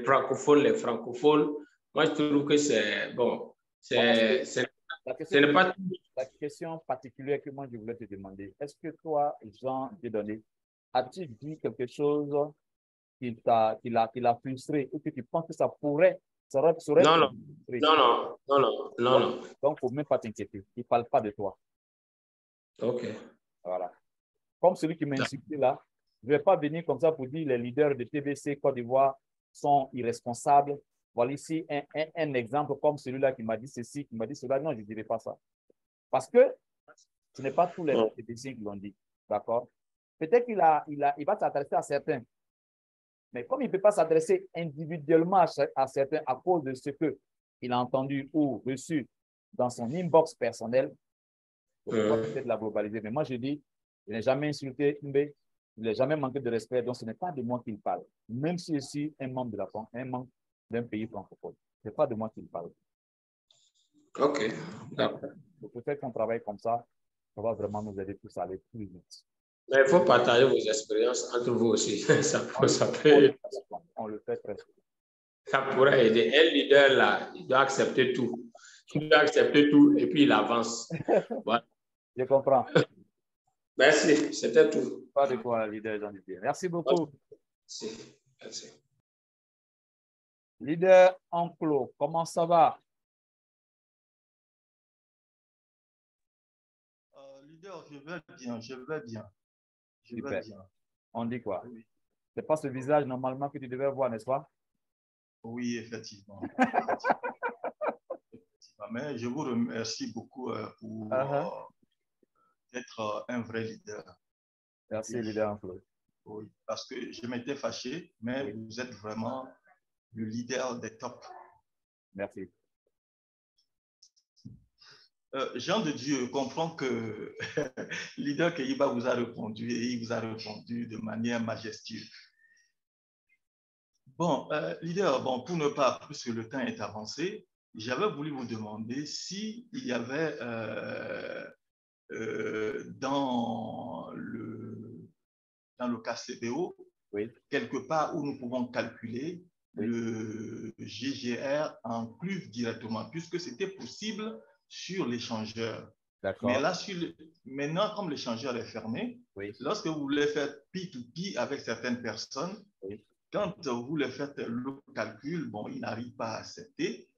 Speaker 7: francophones, moi, je trouve que c'est bon.
Speaker 1: La question particulière que moi, je voulais te demander, est-ce que toi, Jean Dieudonné, as-tu dit quelque chose qui l'a frustré ou que tu penses que ça serait
Speaker 7: non.
Speaker 1: Donc, il ne faut même pas t'inquiéter. Il ne parle pas de toi.
Speaker 7: OK.
Speaker 1: Voilà. Comme celui qui m'a insulté là, je ne vais pas venir comme ça pour dire les leaders de TBC Côte d'Ivoire sont irresponsables. Voilà ici un exemple comme celui-là qui m'a dit ceci, qui m'a dit cela. Non, je ne dirai pas ça. Parce que ce n'est pas tous les TBC qui l'ont dit. D'accord? Peut-être qu'il va s'adresser à certains. Mais comme il ne peut pas s'adresser individuellement à certains à cause de ce qu'il a entendu ou reçu dans son inbox personnel, il faut peut-être la globaliser. Mais moi, je dis, je n'ai jamais insulté Mbé, je n'ai jamais manqué de respect, donc ce n'est pas de moi qu'il parle. Même si je suis un membre d'un pays francophone. Ce n'est pas de moi qu'il parle.
Speaker 7: OK, d'accord.
Speaker 1: Peut-être qu'on travaille comme ça va vraiment nous aider tous à aller plus vite.
Speaker 7: Mais il faut partager vos expériences entre vous aussi. Ça peut...
Speaker 1: On le fait presque.
Speaker 7: Ça pourrait aider. Un leader, là, il doit accepter tout. Il doit accepter tout et puis il avance. Voilà.
Speaker 1: Je comprends.
Speaker 7: Merci, c'était tout.
Speaker 1: Pas de quoi, leader Jean-Didier. Merci beaucoup.
Speaker 7: Merci.
Speaker 1: Leader Enclos, comment ça va?
Speaker 8: Leader, je vais bien, je vais bien.
Speaker 1: Super. On dit quoi? Oui. C'est pas ce visage normalement que tu devais voir, n'est-ce pas?
Speaker 8: Oui, effectivement. Mais je vous remercie beaucoup pour être un vrai leader.
Speaker 1: Merci, leader Enclos.
Speaker 8: Oui, parce que je m'étais fâché, mais vous êtes vraiment le leader des tops.
Speaker 1: Merci.
Speaker 8: Jean de Dieu comprend que leader Keïba vous a répondu et il vous a répondu de manière majestueuse. Bon, leader, bon, pour ne pas, puisque le temps est avancé, j'avais voulu vous demander s'il y avait dans le KCBO, quelque part où nous pouvons calculer le GGR en plus directement, puisque c'était possible sur l'échangeur. Mais là, maintenant, comme l'échangeur est fermé, lorsque vous voulez faire P2P avec certaines personnes, quand vous le faites le calcul, bon, il n'arrive pas à accepter.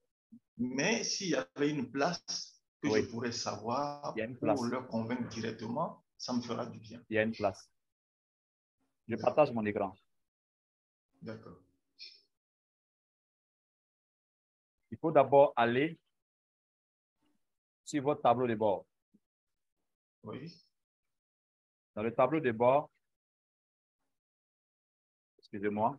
Speaker 8: Mais s'il y avait une place que je pourrais savoir pour leur convaincre directement, ça me fera du bien.
Speaker 1: Il y a une place. Je partage mon écran.
Speaker 8: D'accord.
Speaker 1: Il faut d'abord aller sur votre tableau de bord.
Speaker 8: Oui.
Speaker 1: Dans le tableau de bord, excusez-moi.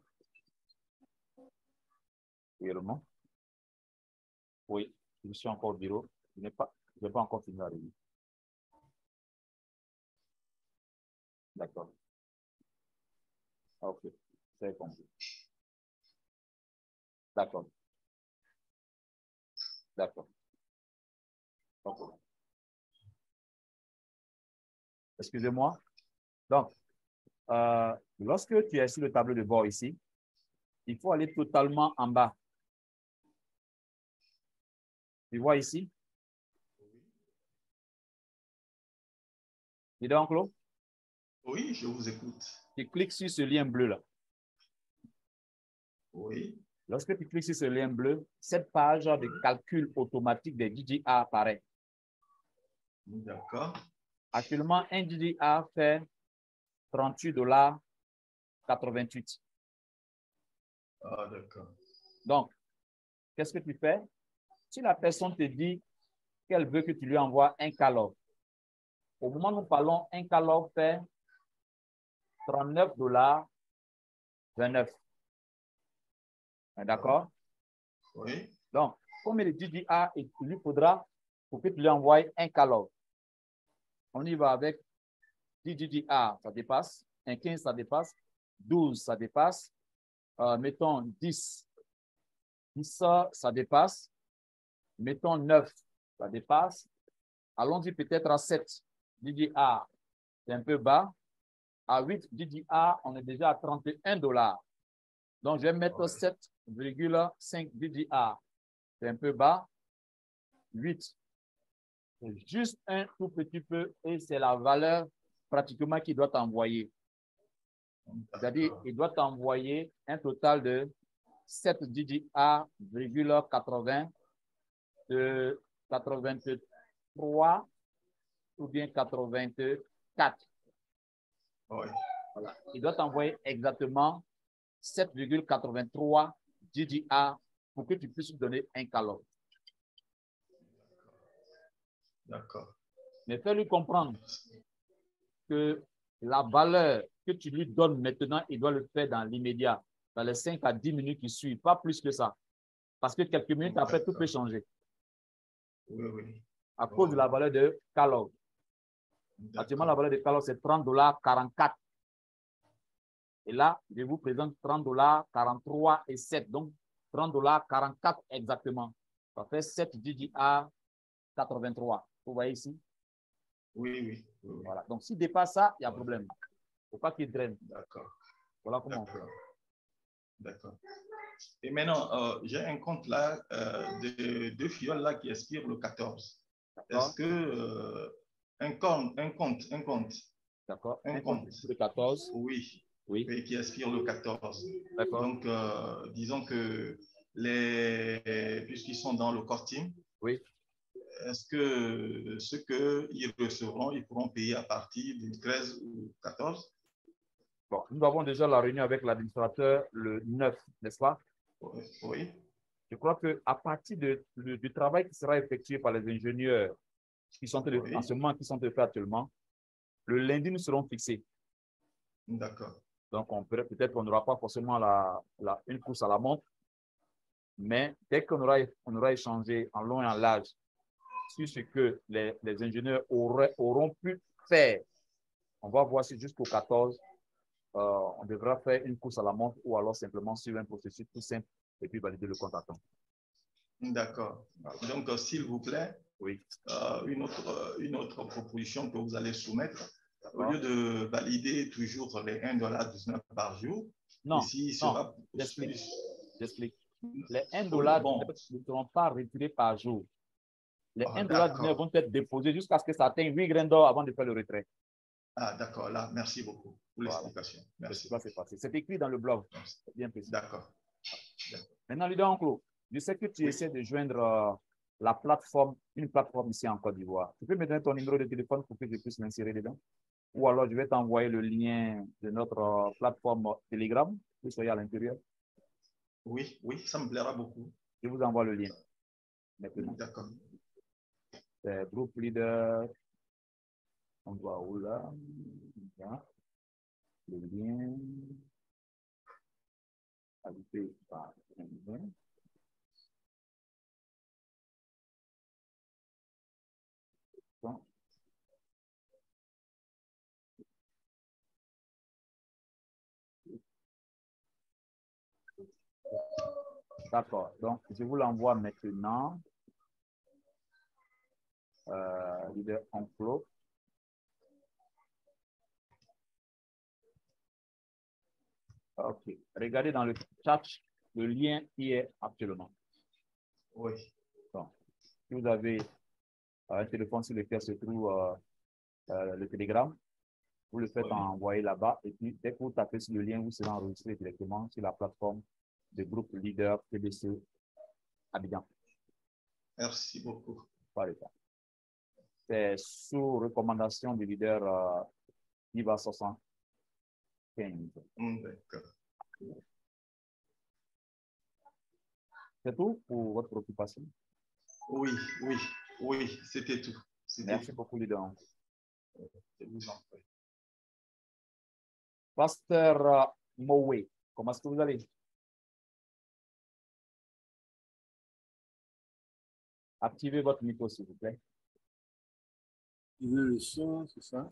Speaker 1: Oui, je suis encore au bureau. Je n'ai pas encore fini la réunion. D'accord. Ok, c'est compris. D'accord. D'accord. Okay. Excusez-moi. Donc, lorsque tu es sur le tableau de bord ici, il faut aller totalement en bas. Tu vois ici? Dis donc, Claude?
Speaker 8: Oui, je vous écoute.
Speaker 1: Tu cliques sur ce lien bleu là.
Speaker 8: Oui.
Speaker 1: Lorsque tu cliques sur ce lien bleu, cette page de calcul automatique des DDA apparaît.
Speaker 8: D'accord.
Speaker 1: Actuellement, un DDA fait $38,88.
Speaker 8: Ah, d'accord.
Speaker 1: Donc, qu'est-ce que tu fais? Si la personne te dit qu'elle veut que tu lui envoies un call-off, au moment où nous parlons, un call-off fait $39,29. D'accord?
Speaker 8: Oui.
Speaker 1: Donc, combien de DDA il lui faudra pour que tu lui envoies un call-off? On y va avec 10 DDA, ça dépasse. Un 15, ça dépasse. 12, ça dépasse. Mettons 10. 10, ça dépasse. Mettons 9, ça dépasse. Allons-y peut-être à 7 DDA, c'est un peu bas. À 8 DDA, on est déjà à $31. Donc, je vais mettre 7,5 DDA. C'est un peu bas. 8. C'est juste un tout petit peu et c'est la valeur pratiquement qu'il doit t'envoyer. C'est-à-dire, il doit t'envoyer un total de 7 DDA,80 de 83 ou bien 84.
Speaker 8: Oui.
Speaker 1: Voilà. Il doit t'envoyer exactement 7,83 DDA pour que tu puisses lui donner un call-off.
Speaker 8: D'accord.
Speaker 1: Mais fais-lui comprendre que la valeur que tu lui donnes maintenant, il doit le faire dans l'immédiat, dans les 5 à 10 minutes qui suivent, pas plus que ça. Parce que quelques minutes après, tout peut changer.
Speaker 8: Oui, oui.
Speaker 1: À cause de la valeur de call-off. Actuellement, la valeur de call-off, c'est $30,44. Et là, je vous présente $30,43 et 7. Donc, $30,44 exactement. Ça fait 7 DDA 83. Vous voyez ici?
Speaker 8: Oui, oui. Oui.
Speaker 1: Voilà. Donc, s'il dépasse ça, il y a problème. Il ne faut pas qu'il draine.
Speaker 8: D'accord.
Speaker 1: Voilà comment on fait.
Speaker 8: D'accord. Et maintenant, j'ai un compte là de 2 fioles là qui expire le 14. Est-ce que un compte.
Speaker 1: D'accord.
Speaker 8: Un compte.
Speaker 1: Le 14.
Speaker 8: Oui.
Speaker 1: Oui.
Speaker 8: Et qui expire le 14.
Speaker 1: D'accord.
Speaker 8: Donc, disons que puisqu'ils sont dans le core team,
Speaker 1: oui.
Speaker 8: Est-ce que ce qu'ils recevront, ils pourront payer à partir du 13 ou 14?
Speaker 1: Bon, nous avons déjà la réunion avec l'administrateur le 9, n'est-ce pas?
Speaker 8: Oui.
Speaker 1: Je crois qu'à partir du travail qui sera effectué par les ingénieurs qui sont en ce moment, qui sont faits actuellement, le lundi, nous serons fixés.
Speaker 8: D'accord.
Speaker 1: Donc, peut-être qu'on n'aura pas forcément une course à la montre, mais dès qu'on aura échangé en long et en large sur ce que les ingénieurs auront pu faire, on va voir si jusqu'au 14, on devra faire une course à la montre ou alors simplement suivre un processus tout simple et puis valider le compte à temps.
Speaker 8: D'accord. Donc, s'il vous plaît,
Speaker 1: oui.
Speaker 8: Une autre proposition que vous allez soumettre, au lieu de valider toujours les $1,19 par jour,
Speaker 1: non,
Speaker 8: ici, il
Speaker 1: non,
Speaker 8: sera...
Speaker 1: j'explique. J'explique. Les 1 dollar ne seront pas retirés par jour. Les 1 dollar d'honneur vont être déposés jusqu'à ce que ça atteigne 8 grains d'or avant de faire le retrait.
Speaker 8: Ah, d'accord. Là, merci beaucoup pour l'explication. Merci.
Speaker 1: C'est écrit dans le blog. C'est bien précis.
Speaker 8: D'accord.
Speaker 1: Maintenant, leader Enclos, je sais que tu essaies de joindre la plateforme, une plateforme ici en Côte d'Ivoire. Tu peux me donner ton numéro de téléphone pour que je puisse m'insérer dedans? Ou alors, je vais t'envoyer le lien de notre plateforme Telegram, que soyez à l'intérieur.
Speaker 8: Oui, ça me plaira beaucoup.
Speaker 1: Je vous envoie le lien.
Speaker 8: D'accord.
Speaker 1: C'est groupe leader. On voit où là? Le lien. Ajouté par un lien. D'accord. Donc, je vous l'envoie maintenant. Leader Enclos. OK. Regardez dans le chat le lien qui est actuellement.
Speaker 8: Oui.
Speaker 1: Donc, si vous avez un téléphone sur lequel se trouve le Telegram, vous le faites envoyer là-bas et puis dès que vous tapez sur le lien, vous serez enregistré directement sur la plateforme du groupe leader PDC Abidjan.
Speaker 8: Merci beaucoup.
Speaker 1: C'est sous recommandation du leader IVA 75.
Speaker 8: D'accord.
Speaker 1: C'est tout pour votre préoccupation?
Speaker 8: Oui, c'était tout.
Speaker 1: Merci beaucoup, leader.
Speaker 8: Je vous en prie.
Speaker 1: Pasteur Mowe, comment est-ce que vous allez? Activez votre micro, s'il vous plaît.
Speaker 9: Le son, c'est ça?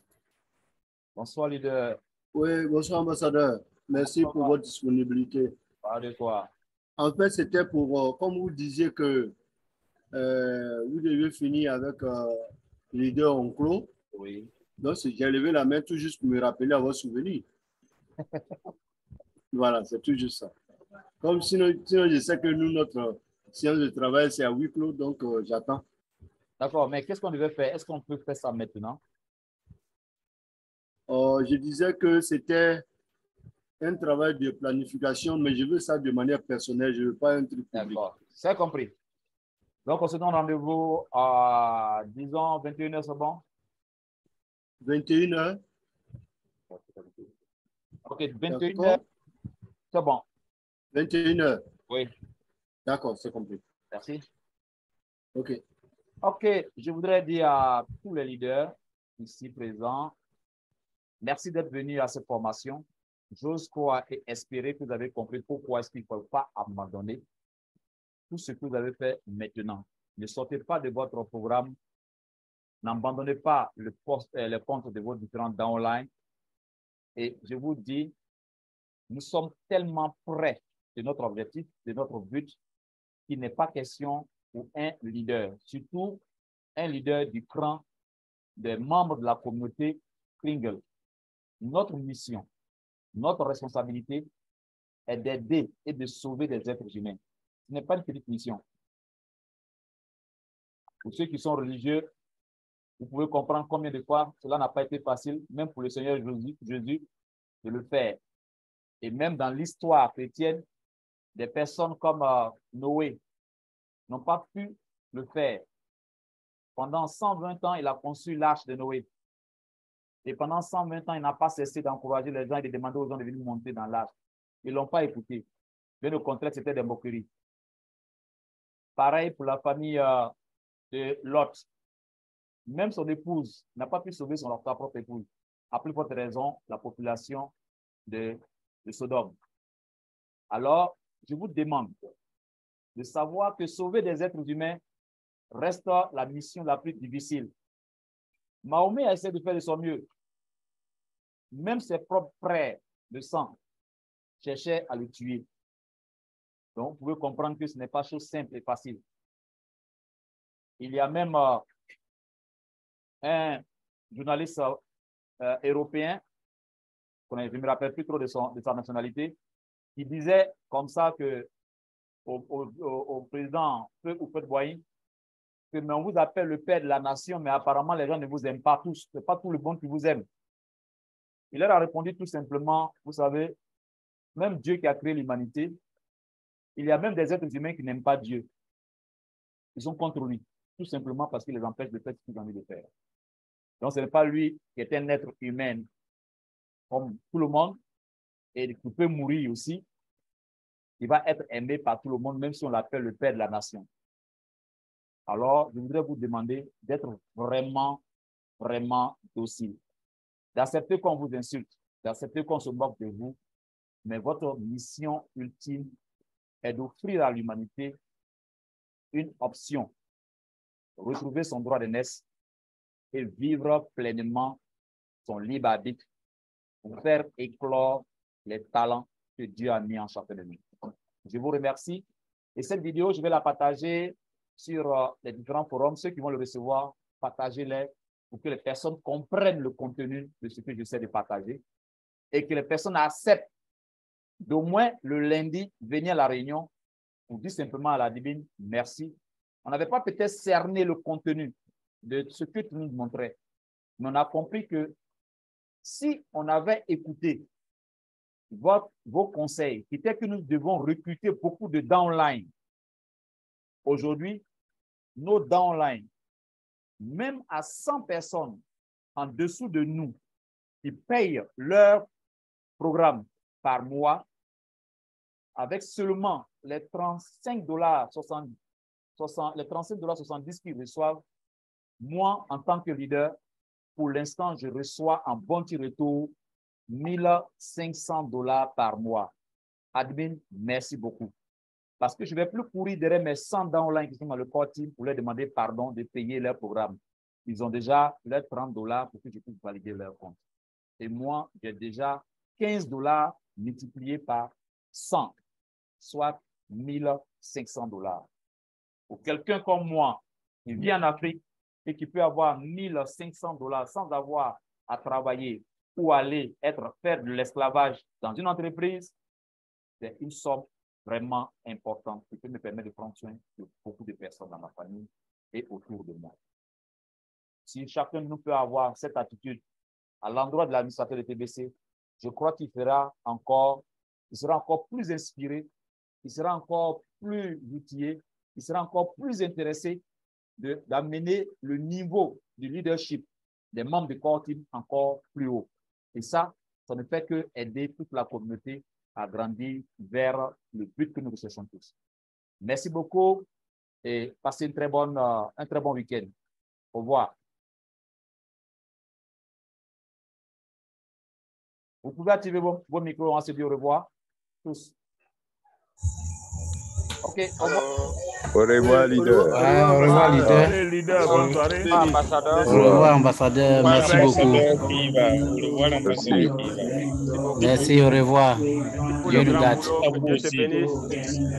Speaker 1: Bonsoir, leader.
Speaker 9: Oui, bonsoir, ambassadeur. Merci pour votre disponibilité.
Speaker 1: Parlez de quoi?
Speaker 9: En fait, c'était pour, comme vous disiez que vous devez finir avec leader Enclos.
Speaker 1: Oui.
Speaker 9: Donc, j'ai levé la main tout juste pour me rappeler à vos souvenirs. Voilà, c'est tout juste ça. Comme sinon, je sais que nous, notre séance de travail, c'est à huis clos, donc j'attends.
Speaker 1: D'accord, mais qu'est-ce qu'on devait faire? Est-ce qu'on peut faire ça maintenant?
Speaker 9: Je disais que c'était un travail de planification, mais je veux ça de manière personnelle, je ne veux pas un truc public.
Speaker 1: D'accord, c'est compris. Donc, on se donne rendez-vous à, disons, 21h, c'est bon?
Speaker 9: 21h.
Speaker 1: OK, 21h, c'est bon.
Speaker 9: 21h.
Speaker 1: Oui.
Speaker 9: D'accord, c'est compris.
Speaker 1: Merci.
Speaker 9: OK.
Speaker 1: OK, je voudrais dire à tous les leaders ici présents, merci d'être venus à cette formation. J'ose croire et espérer que vous avez compris pourquoi est-ce qu'il ne faut pas abandonner tout ce que vous avez fait maintenant. Ne sortez pas de votre programme. N'abandonnez pas le compte de vos différents downlines. Et je vous dis, nous sommes tellement près de notre objectif, de notre but, qu'il n'est pas question pour un leader, surtout un leader du cran des membres de la communauté Kringle. Notre mission, notre responsabilité est d'aider et de sauver des êtres humains. Ce n'est pas une petite mission. Pour ceux qui sont religieux, vous pouvez comprendre combien de fois cela n'a pas été facile, même pour le Seigneur Jésus, de le faire. Et même dans l'histoire chrétienne, des personnes comme Noé n'ont pas pu le faire. Pendant 120 ans, il a conçu l'arche de Noé. Et pendant 120 ans, il n'a pas cessé d'encourager les gens et de demander aux gens de venir monter dans l'arche. Ils ne l'ont pas écouté. Bien au contraire, c'était des moqueries. Pareil pour la famille de Lot. Même son épouse n'a pas pu sauver sa propre épouse. À plus forte raison, la population de Sodome. Alors, je vous demande de savoir que sauver des êtres humains reste la mission la plus difficile. Mahomet a essayé de faire de son mieux. Même ses propres frères de sang cherchaient à le tuer. Donc, vous pouvez comprendre que ce n'est pas chose simple et facile. Il y a même un journaliste européen, je ne me rappelle plus trop de sa nationalité, qui disait comme ça que au président Houphouët-Boigny que on vous appelle le père de la nation, mais apparemment les gens ne vous aiment pas tous. Ce n'est pas tout le monde qui vous aime. Il leur a répondu tout simplement, vous savez, même Dieu qui a créé l'humanité, il y a même des êtres humains qui n'aiment pas Dieu. Ils sont contre lui, tout simplement parce qu'il les empêche de faire ce qu'ils ont envie de faire. Donc, ce n'est pas lui qui est un être humain comme tout le monde et qui peut mourir aussi. Il va être aimé par tout le monde, même si on l'appelle le père de la nation. Alors, je voudrais vous demander d'être vraiment, vraiment docile, d'accepter qu'on vous insulte, d'accepter qu'on se moque de vous, mais votre mission ultime est d'offrir à l'humanité une option, retrouver son droit d'aînesse et vivre pleinement son libre arbitre pour faire éclore les talents que Dieu a mis en chacun de nous. Je vous remercie. Et cette vidéo, je vais la partager sur les différents forums. Ceux qui vont le recevoir, partagez-les pour que les personnes comprennent le contenu de ce que j'essaie de partager et que les personnes acceptent d'au moins le lundi venir à la réunion pour dire simplement à la divine merci. On n'avait pas peut-être cerné le contenu de ce que tu nous montrais, mais on a compris que si on avait écouté vos conseils, qui étaient que nous devons recruter beaucoup de downline. Aujourd'hui, nos downline, même à 100 personnes en dessous de nous, qui payent leur programme par mois, avec seulement les $35,70 qu'ils reçoivent, moi, en tant que leader, pour l'instant, je reçois en bon petit retour $1,500 par mois. Admin, merci beaucoup. Parce que je ne vais plus courir derrière mes 100 downline qui sont dans le core team pour leur demander pardon de payer leur programme. Ils ont déjà leurs $30 pour que je puisse valider leur compte. Et moi, j'ai déjà $15 multiplié par 100, soit $1,500. Pour quelqu'un comme moi qui vit en Afrique et qui peut avoir $1,500 sans avoir à travailler ou aller faire de l'esclavage dans une entreprise, c'est une somme vraiment importante qui peut me permettre de prendre soin de beaucoup de personnes dans ma famille et autour de moi. Si chacun de nous peut avoir cette attitude à l'endroit de l'administrateur de TBC, je crois qu'il sera encore plus inspiré, il sera encore plus outillé, il sera encore plus intéressé d'amener le niveau du leadership des membres du core team encore plus haut. Et ça ne fait que aider toute la communauté à grandir vers le but que nous recherchons tous. Merci beaucoup et passez un très bon week-end. Au revoir. Vous pouvez activer vos micros, on se dit au revoir tous. Ok, au revoir.
Speaker 10: Au revoir, leader.
Speaker 11: Au revoir, leader.
Speaker 10: Bonne soirée.
Speaker 11: Au revoir, ambassadeur. Merci beaucoup. Merci, au revoir. Dieu nous garde.